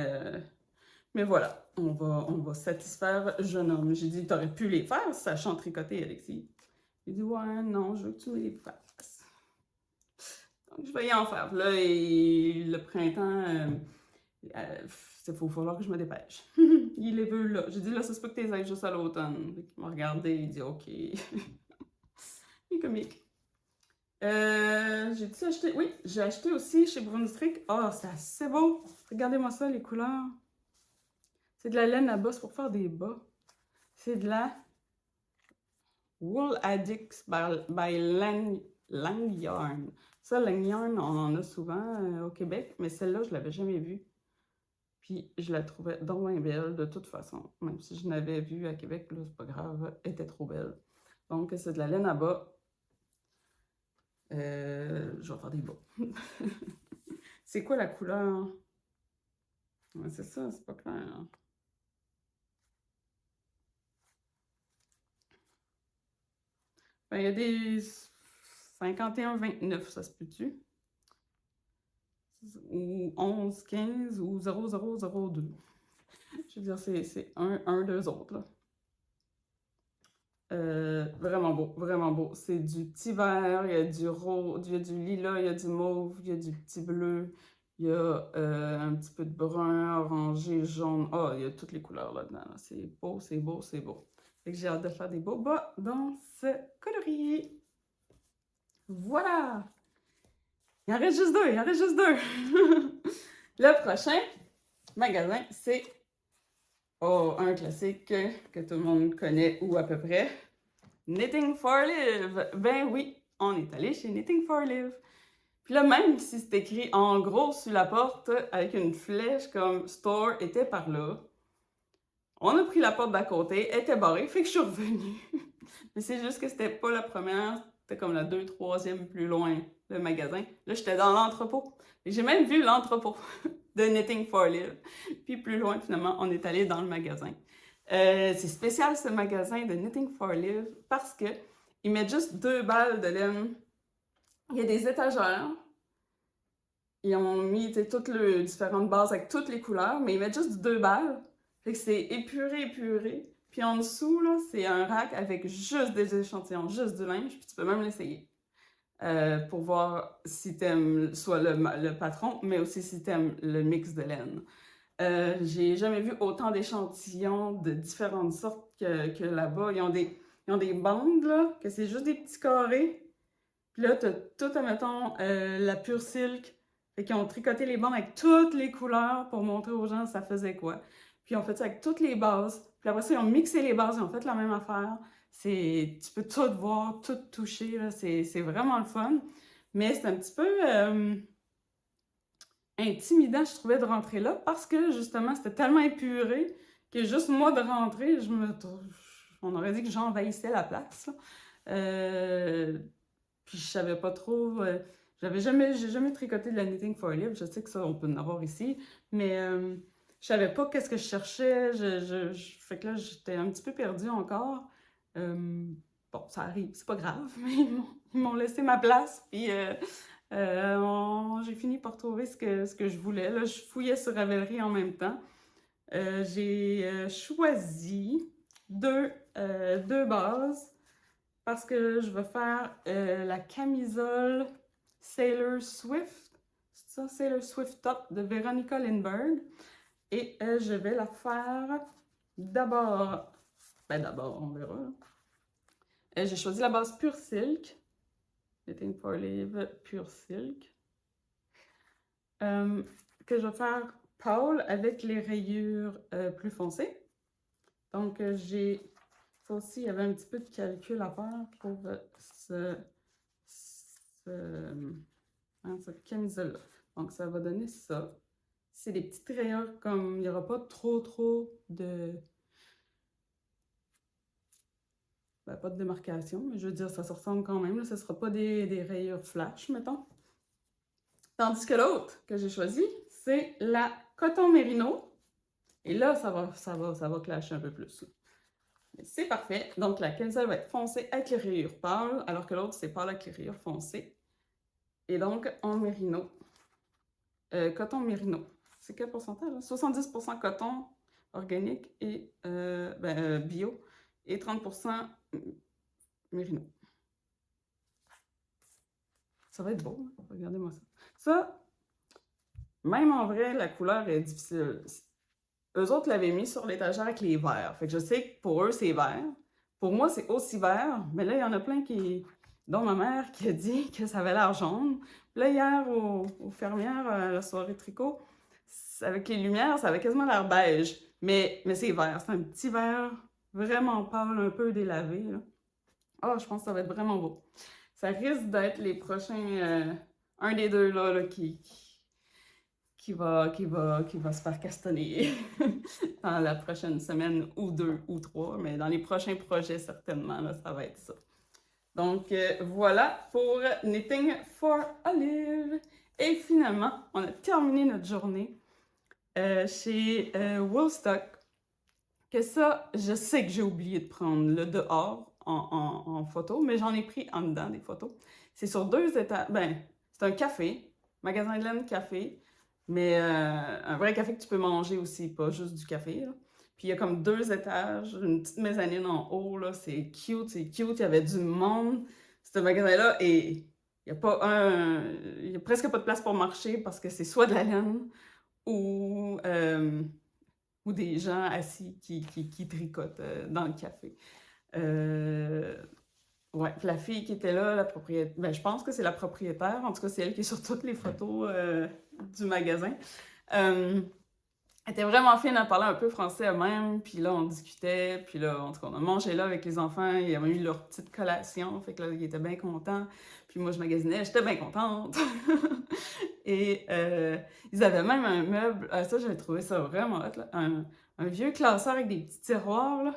voilà, on va satisfaire le jeune homme. J'ai dit, t'aurais pu les faire, sachant tricoter, Alexis. Il dit, ouais, non, je veux que tu me les fasses. Donc, je vais y en faire. Là, et le printemps, il va falloir que je me dépêche. Il les veut là. J'ai dit, là, ça se peut que tu les ailles juste à l'automne. Il m'a regardé, il dit, OK. Il est comique. J'ai-tu acheté? Oui, j'ai acheté aussi chez Brunswick. Ah, c'est assez beau. Regardez-moi ça, les couleurs. C'est de la laine à bosse pour faire des bas. C'est de la Wool Addicts by Lang Yarn. Ça, Lang Yarn, on en a souvent au Québec, mais celle-là, je ne l'avais jamais vue. Puis, je la trouvais donc bien belle, de toute façon. Même si je l'avais vue à Québec, là, c'est pas grave, elle était trop belle. Donc, c'est de la laine à bas. Je vais faire des bas. C'est quoi la couleur? Ouais, c'est ça, c'est pas clair. Ben, il y a des 51-29, ça se peut-tu? Ou 11-15 ou 0002. Je veux dire, c'est un d'eux autres, là. Vraiment beau, vraiment beau. C'est du petit vert, il y a du rose, il y a du lilas, il y a du mauve, il y a du petit bleu, il y a un petit peu de brun, orangé, jaune. Ah, il y a toutes les couleurs là-dedans. Là. C'est beau, c'est beau, c'est beau. Fait que j'ai hâte de faire des beaux bas dans ce colorier. Voilà! Il en reste juste 2, il en reste juste 2. Le prochain magasin, c'est un classique que tout le monde connaît ou à peu près. Knitting for Live. Ben oui, on est allé chez Knitting for Live. Puis là, même si c'est écrit en gros sur la porte avec une flèche comme Store était par là, on a pris la porte d'à côté, elle était barrée, fait que je suis revenue. Mais c'est juste que c'était pas la première, c'était comme la 2e, 3e plus loin, le magasin. Là, j'étais dans l'entrepôt. Et j'ai même vu l'entrepôt de Knitting for Live. Puis plus loin, finalement, on est allé dans le magasin. C'est spécial ce magasin de Knitting for Live parce que ils mettent juste 2 balles de laine. Il y a des étagères. Ils ont mis toutes les différentes bases avec toutes les couleurs, mais ils mettent juste 2 balles. Fait que c'est épuré, épuré. Puis en dessous, là, c'est un rack avec juste des échantillons, juste du linge, puis tu peux même l'essayer. Pour voir si t'aimes soit le patron, mais aussi si t'aimes le mix de laine. J'ai jamais vu autant d'échantillons de différentes sortes que là-bas. Ils ont des bandes, là, que c'est juste des petits carrés. Puis là, t'as tout, admettons, la pure silk. Fait qu'ils ont tricoté les bandes avec toutes les couleurs pour montrer aux gens ça faisait quoi. Puis ils ont fait ça avec toutes les bases. Puis après ça, ils ont mixé les bases, ils ont fait la même affaire. Tu peux tout voir, tout toucher, là. C'est vraiment le fun. Mais c'est un petit peu intimidant, je trouvais, de rentrer là parce que justement, c'était tellement épuré que juste moi de rentrer, on aurait dit que j'envahissais la place. Puis je savais pas trop. J'ai jamais tricoté de la Knitting for Live. Je sais que ça, on peut en avoir ici, mais je savais pas qu'est-ce que je cherchais. Fait que là, j'étais un petit peu perdue encore. Bon, ça arrive, c'est pas grave, mais ils m'ont laissé ma place, puis j'ai fini par trouver ce que je voulais. Là, je fouillais sur Ravelry en même temps. J'ai choisi deux bases parce que je vais faire la camisole Sailor Swift. C'est ça, Sailor Swift Top de Veronica Lindbergh. Et je vais la faire d'abord, on verra. j'ai choisi la base Pure Silk. Knitting for Live Pure Silk. Que je vais faire pâle avec les rayures plus foncées. Donc, j'ai... Ça aussi, il y avait un petit peu de calcul à faire pour cette camisole-là. Donc, ça va donner ça. C'est des petites rayures comme il n'y aura pas trop de... Ben, pas de démarcation, mais je veux dire, ça se ressemble quand même. Là. Ce ne sera pas des rayures flash, mettons. Tandis que l'autre que j'ai choisi, c'est la coton mérino. Et là, ça va clasher un peu plus. C'est parfait. Donc, la camisole va être foncée avec les rayures pâles, alors que l'autre, c'est pâle avec les rayures foncées. Et donc, en mérino. Coton mérino. C'est quel pourcentage? 70% coton organique et bio et 30% mérino. Ça va être beau, hein? Regardez-moi ça. Ça, même en vrai, la couleur est difficile. Eux autres l'avaient mis sur l'étagère avec les verts. Fait que je sais que pour eux, c'est vert. Pour moi, c'est aussi vert. Mais là, il y en a plein dont ma mère qui a dit que ça avait l'air jaune. Puis là, hier, aux fermières, à la soirée tricot, avec les lumières, ça avait quasiment l'air beige. Mais c'est vert. C'est un petit vert vraiment pâle, un peu délavé. Ah, je pense que ça va être vraiment beau. Ça risque d'être les prochains... un des deux là qui va se faire castonner dans la prochaine semaine ou 2 ou 3, mais dans les prochains projets, certainement, là, ça va être ça. Donc, voilà pour Knitting for Olive. Et finalement, on a terminé notre journée chez Woolstock. Que ça, je sais que j'ai oublié de prendre le dehors en photo, mais j'en ai pris en dedans des photos. C'est sur 2 étages. Ben, c'est un café, magasin de laine café. Mais un vrai café que tu peux manger aussi, pas juste du café. Là. Puis il y a comme 2 étages, une petite mezzanine en haut, là. C'est cute, c'est cute. Il y avait du monde. Ce magasin-là, et il y a presque pas de place pour marcher parce que c'est soit de la laine ou des gens assis qui tricotent dans le café. Ouais, la fille qui était là, la propriétaire, ben, je pense que c'est la propriétaire, en tout cas c'est elle qui est sur toutes les photos du magasin. Elle était vraiment fine, elle parlait un peu français elle-même, puis là on discutait, puis là en tout cas on a mangé là avec les enfants, ils avaient eu leur petite collation, fait que là ils étaient bien contents, puis moi je magasinais, j'étais bien contente. Et ils avaient même un meuble, ça j'avais trouvé ça vraiment hot, là, un vieux classeur avec des petits tiroirs, là.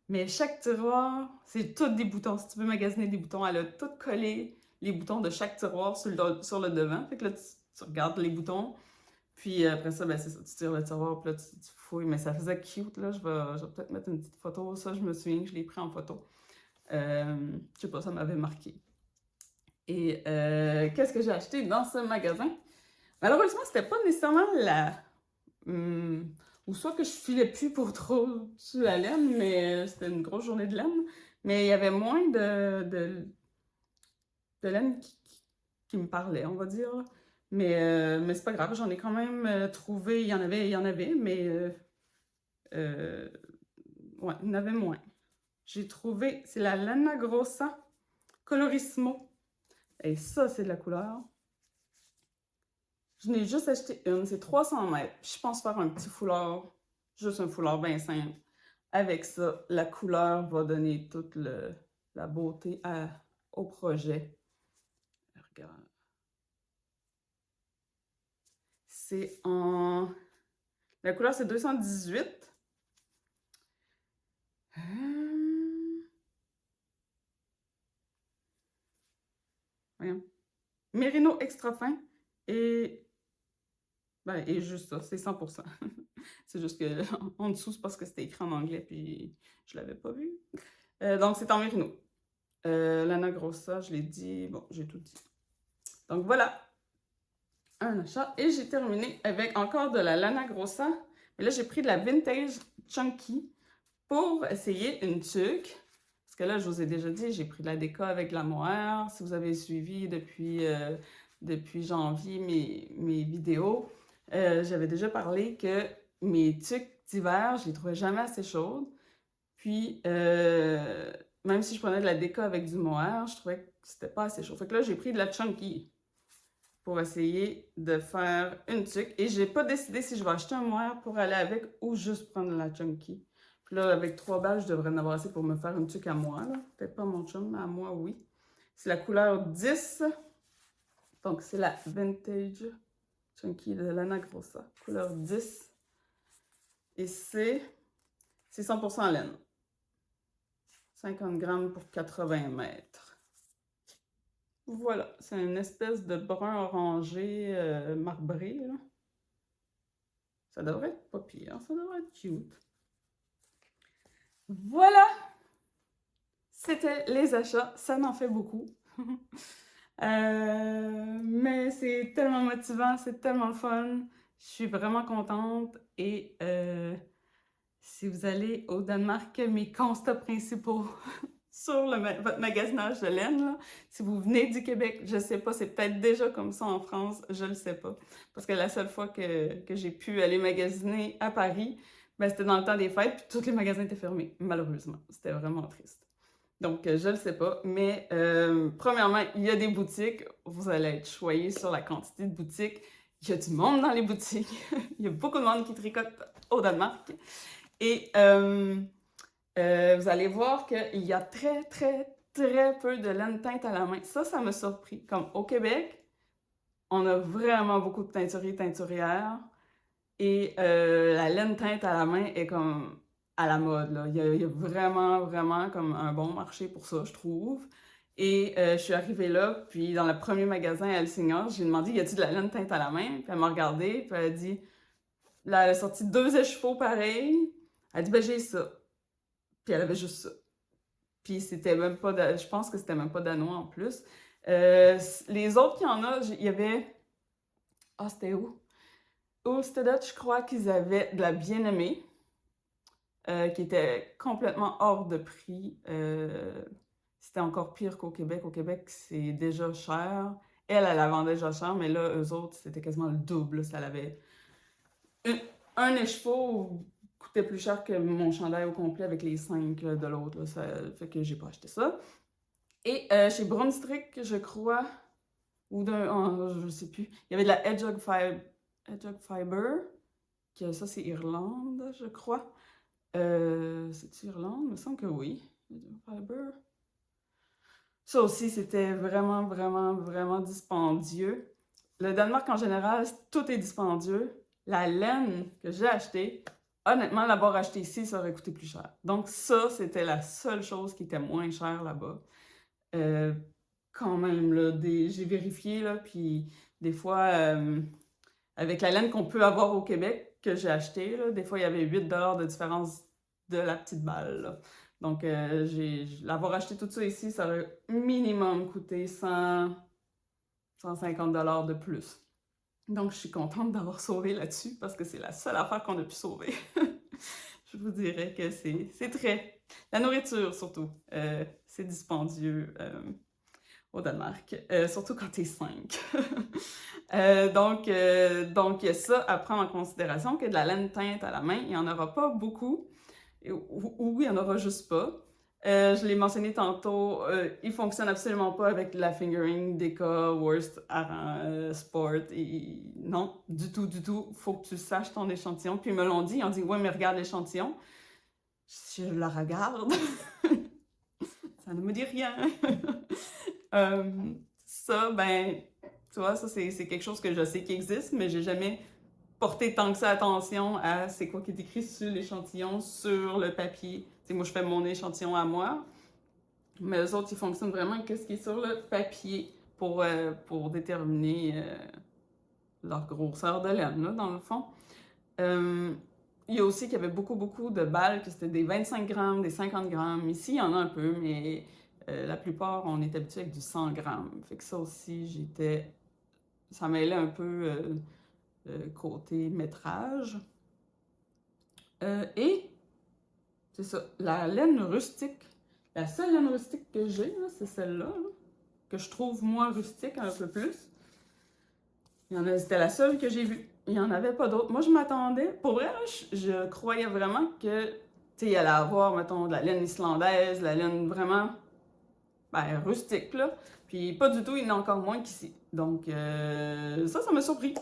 Mais chaque tiroir, c'est tous des boutons. Si tu veux magasiner des boutons, elle a tout collé les boutons de chaque tiroir sur le devant. Fait que là, tu regardes les boutons. Puis après ça, ben c'est ça, tu tires le tiroir, puis là, tu fouilles. Mais ça faisait cute, là. Je vais peut-être mettre une petite photo. Ça, je me souviens que je l'ai pris en photo. Je sais pas, ça m'avait marqué. Et qu'est-ce que j'ai acheté dans ce magasin? Malheureusement, c'était pas nécessairement ou soit que je filais plus pour trop sur la laine, mais c'était une grosse journée de laine. Mais il y avait moins de laine qui me parlait, on va dire. Mais c'est pas grave, j'en ai quand même trouvé. Il y en avait, mais ouais, il y en avait moins. J'ai trouvé, c'est la Lana Grossa Colorissimo. Et ça, c'est de la couleur. Je n'ai juste acheté une, c'est 300 mètres. Je pense faire un petit foulard, juste un foulard bien simple. Avec ça, la couleur va donner toute la beauté au projet. Regarde. C'est en... La couleur, c'est 218. Voyons. Mérino extra fin et... Ben, et juste ça, c'est 100%. C'est juste que en dessous, c'est parce que c'était écrit en anglais puis je l'avais pas vu. Donc, c'est en mérino. Lana Grossa, je l'ai dit. Bon, j'ai tout dit. Donc, voilà. Un achat. Et j'ai terminé avec encore de la Lana Grossa. Mais là, j'ai pris de la Vintage Chunky pour essayer une tuque. Parce que là, je vous ai déjà dit, j'ai pris de la déca avec la mohair. Si vous avez suivi depuis janvier mes vidéos, j'avais déjà parlé que mes tuques d'hiver, je les trouvais jamais assez chaudes. Puis, même si je prenais de la déca avec du mohair, je trouvais que c'était pas assez chaud. Fait que là, j'ai pris de la chunky pour essayer de faire une tuque. Et j'ai pas décidé si je vais acheter un mohair pour aller avec ou juste prendre la chunky. Puis là, avec 3 balles, je devrais en avoir assez pour me faire une tuque à moi. Peut-être pas mon chum, mais à moi, oui. C'est la couleur 10. Donc, c'est la Vintage Chunky de Lana Grossa. Couleur 10. Et c'est 100% laine. 50 grammes pour 80 mètres. Voilà, c'est une espèce de brun orangé marbré. Là. Ça devrait être pas pire, ça devrait être cute. Voilà! C'était les achats, ça m'en fait beaucoup. Mais c'est tellement motivant, c'est tellement le fun. Je suis vraiment contente et si vous allez au Danemark, mes constats principaux sur votre magasinage de laine, là, si vous venez du Québec, je sais pas, c'est peut-être déjà comme ça en France, je le sais pas. Parce que la seule fois que j'ai pu aller magasiner à Paris, ben, c'était dans le temps des fêtes, puis tous les magasins étaient fermés, malheureusement. C'était vraiment triste. Donc, je le sais pas, mais premièrement, il y a des boutiques, vous allez être choyés sur la quantité de boutiques. Il y a du monde dans les boutiques, il y a beaucoup de monde qui tricote au Danemark. Et vous allez voir qu'il y a très, très, très peu de laine teinte à la main. Ça m'a surpris. Comme au Québec, on a vraiment beaucoup de teinturiers, teinturières. Et la laine teinte à la main est comme à la mode, là. Il y a vraiment, vraiment comme un bon marché pour ça, je trouve. Et je suis arrivée là, puis dans le premier magasin à Helsingør, j'ai demandé, y a-t-il de la laine teinte à la main? Puis elle m'a regardé, puis elle a dit, là, elle a sorti 2 écheveaux pareils. Elle a dit, ben j'ai ça. Puis elle avait juste ça. Puis c'était même pas, je pense que c'était même pas danois en plus. Les autres qu'il y en a, il y avait, ah c'était où? Ulstedet, je crois qu'ils avaient de la bien-aimée, qui était complètement hors de prix. C'était encore pire qu'au Québec. Au Québec, c'est déjà cher. Elle la vendait déjà cher, mais là, eux autres, c'était quasiment le double. Ça avait un écheveau coûtait plus cher que mon chandail au complet avec les 5 de l'autre. Ça fait que j'ai pas acheté ça. Et chez Brunswick, je crois, ou d'un, oh, je sais plus, il y avait de la Hedgehog Fiber, que ça c'est Irlande, je crois. C'est-tu Irlande? Il me semble que oui. Hedgehog Fiber. Ça aussi, c'était vraiment, vraiment, vraiment dispendieux. Le Danemark en général, tout est dispendieux. La laine que j'ai achetée, honnêtement, l'avoir achetée ici, ça aurait coûté plus cher. Donc ça, c'était la seule chose qui était moins chère là-bas. Quand même, là, j'ai vérifié, là, puis des fois, avec la laine qu'on peut avoir au Québec, que j'ai acheté, là, des fois, il y avait 8 $ de différence de la petite balle, là. Donc, l'avoir acheté tout ça ici, ça aurait minimum coûté 150 $ de plus. Donc, je suis contente d'avoir sauvé là-dessus parce que c'est la seule affaire qu'on a pu sauver. Je vous dirais que c'est très... La nourriture, surtout, c'est dispendieux au Danemark, surtout quand t'es 5. Donc, il y a ça à prendre en considération, que de la laine teinte à la main, il n'y en aura pas beaucoup, ou il n'y en aura juste pas. Je l'ai mentionné tantôt, il ne fonctionne absolument pas avec la fingering, Deka, Worst, Aran, Sport. Non, du tout, du tout. Il faut que tu saches ton échantillon. Puis ils me l'ont dit, ils ont dit, ouais, mais regarde l'échantillon. Je la regarde. Ça ne me dit rien. Ça, ben, tu vois, ça c'est quelque chose que je sais qui existe, mais j'ai jamais porté tant que ça attention à c'est quoi qui est écrit sur l'échantillon, sur le papier. T'sais, moi, je fais mon échantillon à moi, mais les autres, ils fonctionnent vraiment avec ce qui est sur le papier pour déterminer leur grosseur de laine, là, dans le fond. Il y a aussi qu'il y avait beaucoup, beaucoup de balles, que c'était des 25 grammes, des 50 grammes. Ici, il y en a un peu, mais la plupart, on est habitué avec du 100 grammes. Fait que ça aussi, ça mêlait un peu côté métrage. Et, c'est ça, la laine rustique. La seule laine rustique que j'ai, c'est celle-là, là, que je trouve moins rustique un peu plus. C'était la seule que j'ai vue. Il n'y en avait pas d'autres. Moi, je m'attendais, pour vrai, là, je croyais vraiment que sais, il allait avoir, mettons, de la laine islandaise, de la laine vraiment, ben, rustique, là. Puis pas du tout, il y en a encore moins qu'ici. Donc, ça m'a surpris.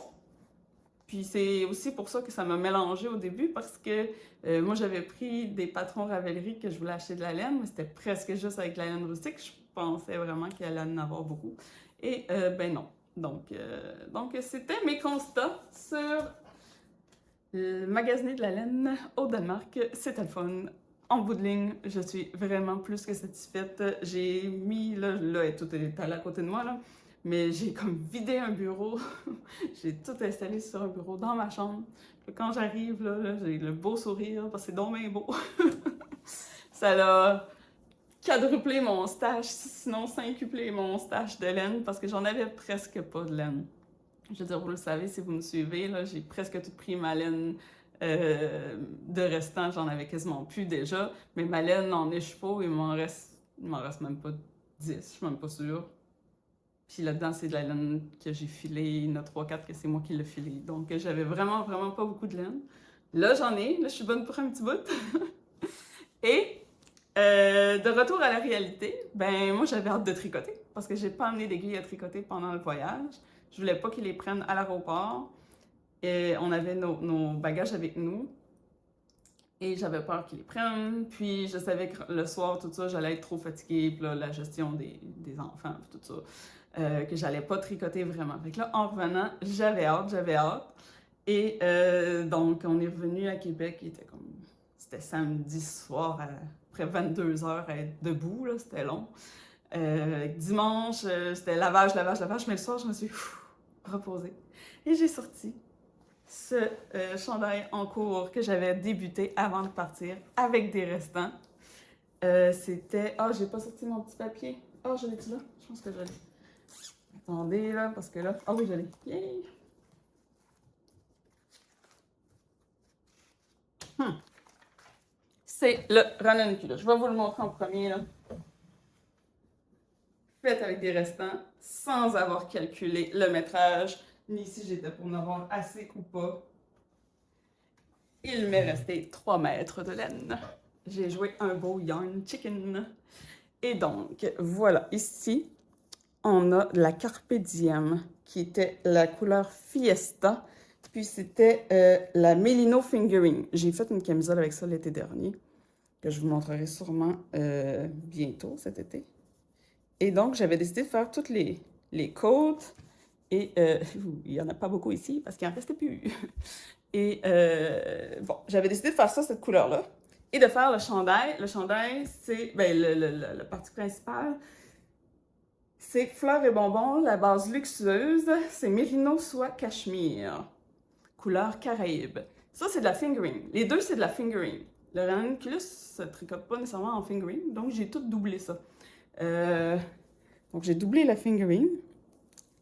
Puis c'est aussi pour ça que ça m'a mélangé au début, parce que moi, j'avais pris des patrons Ravelry que je voulais acheter de la laine, mais c'était presque juste avec la laine rustique. Je pensais vraiment qu'il allait en avoir beaucoup. Et ben non. Donc c'était mes constats sur magasiner de la laine au Danemark. C'était le fun. En bout de ligne, je suis vraiment plus que satisfaite. J'ai mis, là, tout est allé à côté de moi, là, mais j'ai comme vidé un bureau. J'ai tout installé sur un bureau dans ma chambre. Quand j'arrive, là, j'ai le beau sourire parce que c'est donc bien beau. Ça l'a quadruplé mon stash, sinon cinquuplé mon stash de laine parce que j'en avais presque pas de laine. Je veux dire, vous le savez, si vous me suivez, là, j'ai presque tout pris ma laine de restant, j'en avais quasiment plus déjà. Mais ma laine en écheveau, il m'en reste même pas 10, je suis même pas sûre. Puis là-dedans, c'est de la laine que j'ai filée, il y en a 3-4 que c'est moi qui l'ai filée. Donc j'avais vraiment, vraiment pas beaucoup de laine. Là, j'en ai, là, je suis bonne pour un petit bout. Et de retour à la réalité, ben moi j'avais hâte de tricoter parce que j'ai pas amené d'aiguilles à tricoter pendant le voyage. Je voulais pas qu'ils les prennent à l'aéroport. Et on avait nos bagages avec nous. Et j'avais peur qu'ils les prennent. Puis je savais que le soir, tout ça, j'allais être trop fatiguée. Puis là, la gestion des enfants, puis tout ça, que j'allais pas tricoter vraiment. Fait que là, en revenant, j'avais hâte. Et donc, on est revenu à Québec. C'était samedi soir, après 22 heures à être debout, là, c'était long. Dimanche, c'était lavage. Mais le soir, je me suis reposée. Et j'ai sorti ce chandail en cours que j'avais débuté avant de partir avec des restants. C'était... Ah, j'ai pas sorti mon petit papier. Ah, je l'ai-tu là? Je pense que je l'ai. Attendez, là, parce que là... Ah oui, je l'ai. Yay! C'est le Ranunculus. Je vais vous le montrer en premier, là. Fait avec des restants, sans avoir calculé le métrage, ni si j'étais pour en avoir assez ou pas. Il m'est resté 3 mètres de laine. J'ai joué un beau yarn chicken. Et donc, voilà, ici, on a la Carpe Diem, qui était la couleur Fiesta, puis c'était la Merino Fingering. J'ai fait une camisole avec ça l'été dernier, que je vous montrerai sûrement bientôt cet été. Et donc, j'avais décidé de faire toutes les côtes, et il n'y en a pas beaucoup ici, parce qu'il n'en restait plus. Et bon, j'avais décidé de faire ça, cette couleur-là, et de faire le chandail. Le chandail, c'est, ben, le partie principale, c'est fleurs et bonbons. La base luxueuse, c'est Merino soie cachemire, couleur Caraïbe. Ça, c'est de la fingering. Les deux, c'est de la fingering. Le ranunculus ne se tricote pas nécessairement en fingering, donc j'ai tout doublé ça. Donc j'ai doublé la fingering,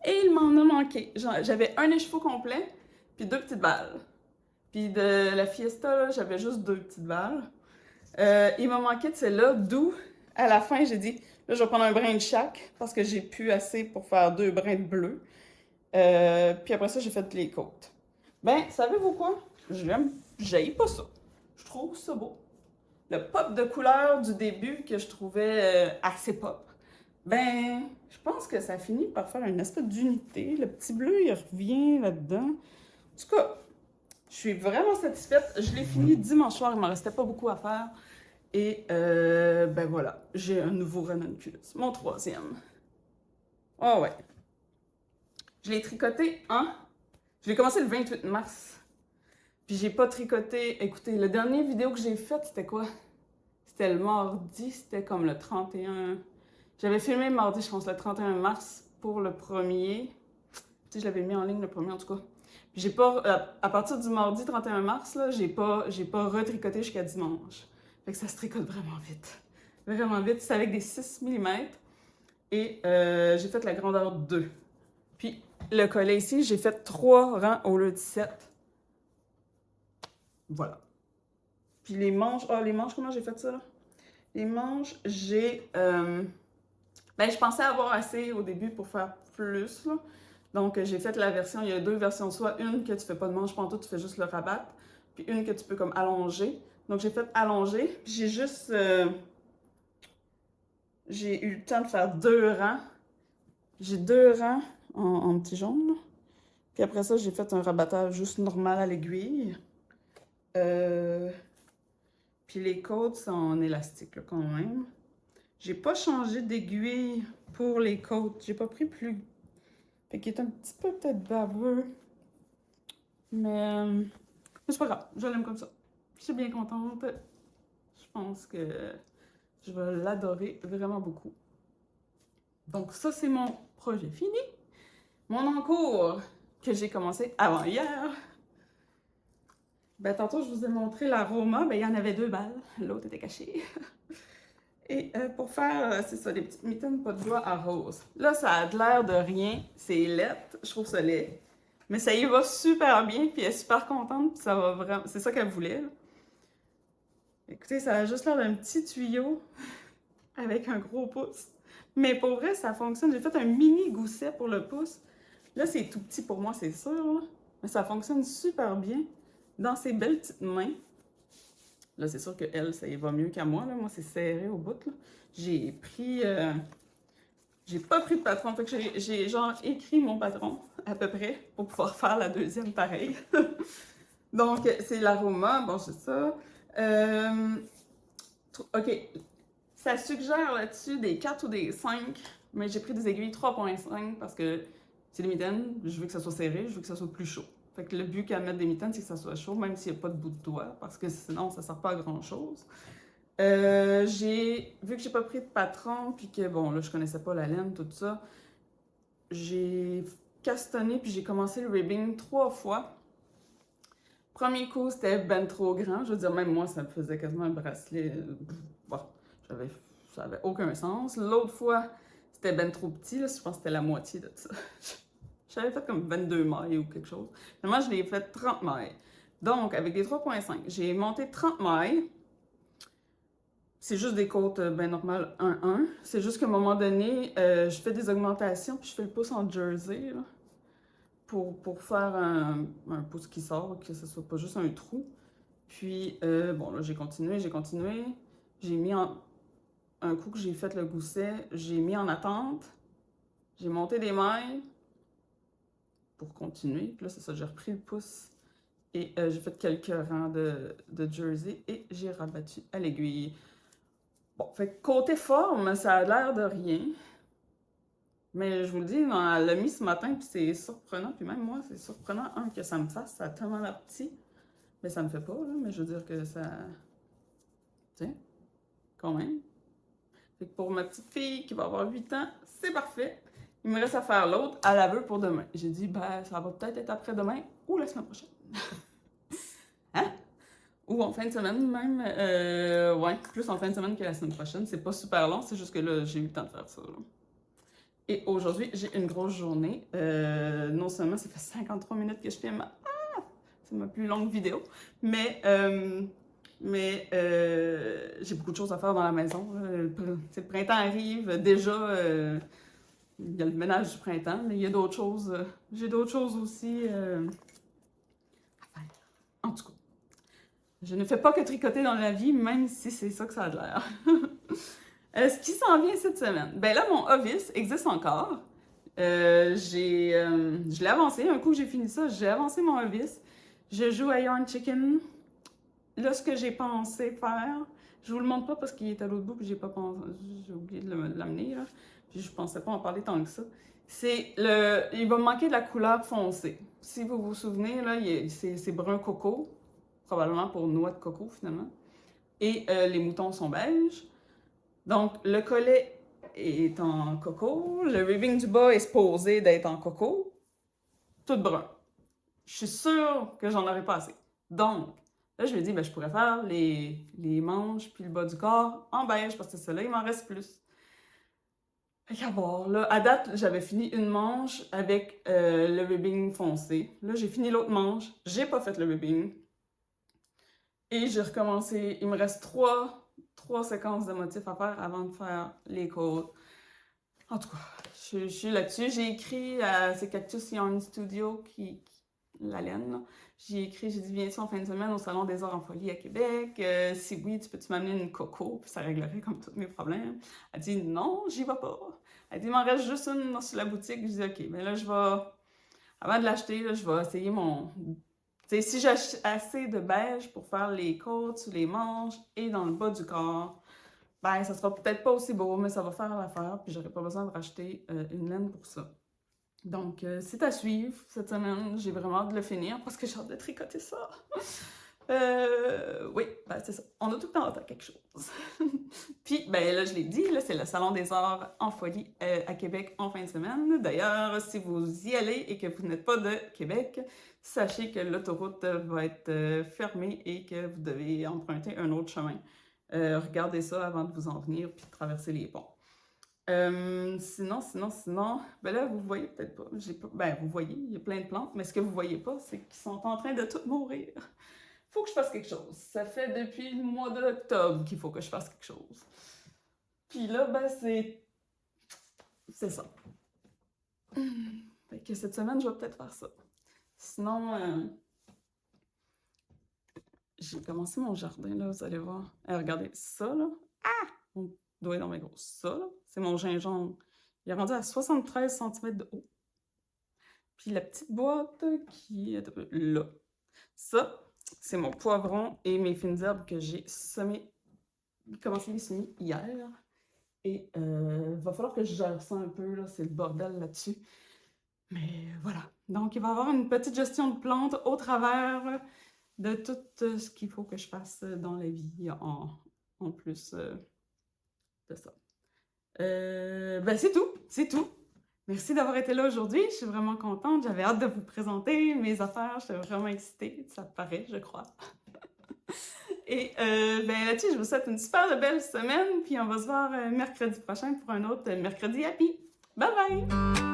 et il m'en a manqué. J'avais un écheveau complet, puis 2 petites balles. Puis de la Fiesta, j'avais juste 2 petites balles. Il m'a manqué de celle-là, d'où, à la fin, j'ai dit, là, je vais prendre un brin de chaque, parce que j'ai plus assez pour faire 2 brins de bleu. Puis après ça, j'ai fait les côtes. Ben, savez-vous quoi? J'haïs pas ça. Je trouve ça beau. Le pop de couleur du début que je trouvais assez pop, ben, je pense que ça finit par faire une espèce d'unité. Le petit bleu, il revient là-dedans. En tout cas, je suis vraiment satisfaite. Je l'ai fini dimanche soir, il ne m'en restait pas beaucoup à faire. Et ben voilà, j'ai un nouveau ranunculus, mon 3e. Oh ouais. Je l'ai tricoté Je l'ai commencé le 28 mars. Puis j'ai pas tricoté... Écoutez, la dernière vidéo que j'ai faite, c'était quoi? C'était le mardi, c'était comme le 31... J'avais filmé le mardi, je pense, le 31 mars pour le premier. Tu sais, je l'avais mis en ligne le premier, en tout cas. Puis j'ai pas... À partir du mardi 31 mars, là, j'ai pas retricoté jusqu'à dimanche. Fait que ça se tricote vraiment vite. Vraiment vite. C'est avec des 6 mm. Et j'ai fait la grandeur 2. Puis le collet ici, j'ai fait 3 rangs au lieu de 7. Voilà. Puis les manches... Ah, les manches, comment j'ai fait ça, là? Les manches, j'ai... Ben, je pensais avoir assez au début pour faire plus, là. Donc, j'ai fait la version... Il y a 2 versions. Soit une que tu fais pas de manche pantoute, tu fais juste le rabattre. Puis une que tu peux comme allonger. Donc, j'ai fait allonger. J'ai juste... j'ai eu le temps de faire 2 rangs. J'ai 2 rangs en petit jaune. Là. Puis après ça, j'ai fait un rabattage juste normal à l'aiguille. Puis les côtes sont en élastique là, quand même. J'ai pas changé d'aiguille pour les côtes. J'ai pas pris plus. Fait qu'il est un petit peu peut-être baveux. Mais c'est pas grave, je l'aime comme ça. Je suis bien contente. Je pense que je vais l'adorer vraiment beaucoup. Donc ça, c'est mon projet fini. Mon encours que j'ai commencé avant hier. Ben, tantôt, je vous ai montré l'aroma. Ben, il y en avait 2 balles. L'autre était cachée. Et pour faire, c'est ça, des petites mitaines pas de doigts à rose. Là, ça a de l'air de rien. C'est laid. Je trouve ça laid. Mais ça y va super bien. Puis elle est super contente. Puis ça va vraiment... C'est ça qu'elle voulait. Là. Écoutez, ça a juste l'air d'un petit tuyau avec un gros pouce. Mais pour vrai, ça fonctionne. J'ai fait un mini gousset pour le pouce. Là, c'est tout petit pour moi, c'est sûr. Là. Mais ça fonctionne super bien dans ses belles petites mains. Là, c'est sûr qu'elle, ça y va mieux qu'à moi. Là. Moi, c'est serré au bout. Là. J'ai pris... j'ai pas pris de patron. Fait que j'ai genre écrit mon patron, à peu près, pour pouvoir faire la deuxième pareil. Donc, c'est l'aroma. Bon, c'est ça. OK. Ça suggère là-dessus des 4 ou des 5, mais j'ai pris des aiguilles 3.5 parce que c'est des mitaines, je veux que ça soit serré, je veux que ça soit plus chaud. Fait que le but qu'à mettre des mitaines, c'est que ça soit chaud, même s'il n'y a pas de bout de doigt, parce que sinon, ça ne sert pas à grand-chose. Vu que j'ai pas pris de patron, puis que, bon, là, je connaissais pas la laine, tout ça, j'ai castonné, puis j'ai commencé le ribbing 3 fois. Premier coup, c'était ben trop grand. Je veux dire, même moi, ça me faisait quasiment un bracelet. Bon, ça avait aucun sens. L'autre fois, c'était ben trop petit. Là, je pense que c'était la moitié de ça. J'avais fait comme 22 mailles ou quelque chose. Mais moi, je l'ai fait 30 mailles. Donc, avec des 3.5, j'ai monté 30 mailles. C'est juste des côtes ben normales 1-1. C'est juste qu'à un moment donné, je fais des augmentations, puis je fais le pouce en jersey. Là, pour faire un pouce qui sort, que ce soit pas juste un trou. Puis, bon, là, j'ai continué. J'ai mis un coup que j'ai fait le gousset, j'ai mis en attente. J'ai monté des mailles pour continuer. Puis là, c'est ça, j'ai repris le pouce et j'ai fait quelques rangs de jersey et j'ai rabattu à l'aiguille. Bon, fait que côté forme, ça a l'air de rien. Mais je vous le dis, elle l'a mis ce matin, puis c'est surprenant. Puis même moi, c'est surprenant, que ça me fasse. Ça a tellement l'air petit. Mais ça me fait pas, là. Mais je veux dire que ça... Tiens, quand même. Fait que pour ma petite fille qui va avoir 8 ans, c'est parfait. Il me reste à faire l'autre à l'aveu pour demain. J'ai dit, ben, ça va peut-être être après-demain ou la semaine prochaine. Hein? Ou en fin de semaine même. Ouais, plus en fin de semaine que la semaine prochaine. C'est pas super long, c'est juste que là, j'ai eu le temps de faire ça. Là. Et aujourd'hui, j'ai une grosse journée. Non seulement ça fait 53 minutes que je filme. Ah! C'est ma plus longue vidéo. Mais j'ai beaucoup de choses à faire dans la maison. Le printemps arrive. Déjà, il y a le ménage du printemps, mais il y a d'autres choses. J'ai d'autres choses aussi à faire. En tout cas, je ne fais pas que tricoter dans la vie, même si c'est ça que ça a l'air. Ce qui s'en vient cette semaine? Ben là, mon Ovis existe encore. Je l'ai avancé. Un coup que j'ai fini ça, j'ai avancé mon Ovis. Je joue à Yarn Chicken. Là, ce que j'ai pensé faire, je vous le montre pas parce qu'il est à l'autre bout puis j'ai oublié de l'amener là. Puis je pensais pas en parler tant que ça. Il va me manquer de la couleur foncée. Si vous vous souvenez là, c'est brun coco, probablement pour noix de coco finalement. Et les moutons sont beiges. Donc le collet est en coco, le ribbing du bas est supposé d'être en coco, tout brun. Je suis sûre que j'en aurai pas assez. Donc là, je me dis, ben, je pourrais faire les manches puis le bas du corps en beige parce que celle-là, il m'en reste plus. Fait qu'à voir, là, à date, j'avais fini une manche avec le ribbing foncé. Là, j'ai fini l'autre manche, j'ai pas fait le ribbing. Et j'ai recommencé. Il me reste trois séquences de motifs à faire avant de faire les côtes. En tout cas, je suis là-dessus. J'ai écrit à ces Cactus Yarn Studio la laine, là. J'ai écrit, j'ai dit, viens-tu en fin de semaine au Salon des Arts en Folie à Québec? Si oui, tu peux-tu m'amener une coco? Puis ça réglerait comme tous mes problèmes. Elle dit, non, j'y vais pas. Elle dit, il m'en reste juste une sur la boutique. Je dis, OK, mais là, je vais, avant de l'acheter, là, je vais essayer mon... Tu sais, si j'ai assez de beige pour faire les côtes, sur les manches et dans le bas du corps, ben, ça sera peut-être pas aussi beau, mais ça va faire l'affaire, puis j'aurai pas besoin de racheter une laine pour ça. Donc, c'est à suivre cette semaine. J'ai vraiment hâte de le finir parce que j'ai hâte de tricoter ça. Oui, ben c'est ça. On a tout le temps hâte à quelque chose. Puis, ben là, je l'ai dit, là, c'est le Salon des Arts en Folie à Québec en fin de semaine. D'ailleurs, si vous y allez et que vous n'êtes pas de Québec, sachez que l'autoroute va être fermée et que vous devez emprunter un autre chemin. Regardez ça avant de vous en venir puis de traverser les ponts. Sinon, ben là, vous voyez peut-être pas, ben vous voyez, il y a plein de plantes, mais ce que vous voyez pas, c'est qu'ils sont en train de toutes mourir. Faut que je fasse quelque chose. Ça fait depuis le mois d'octobre qu'il faut que je fasse quelque chose. Puis là, ben c'est ça. Fait que cette semaine, je vais peut-être faire ça. Sinon, j'ai commencé mon jardin, là, vous allez voir. Regardez, ça, là. Ah! Mon doigt dans mes gros. Ça, là, c'est mon gingembre. Il est rendu à 73 cm de haut. Puis la petite boîte qui est là. Ça, c'est mon poivron et mes fines herbes que j'ai semées, commencé à les semer hier. Et va falloir que je gère ça un peu, là, c'est le bordel là-dessus. Mais voilà. Donc, il va y avoir une petite gestion de plantes au travers de tout ce qu'il faut que je fasse dans la vie en plus de ça. Ben c'est tout. Merci d'avoir été là aujourd'hui, je suis vraiment contente, j'avais hâte de vous présenter mes affaires, j'étais vraiment excitée, ça paraît, je crois. Et ben là-dessus, je vous souhaite une super belle semaine, puis on va se voir mercredi prochain pour un autre Mercredi Happy. Bye bye!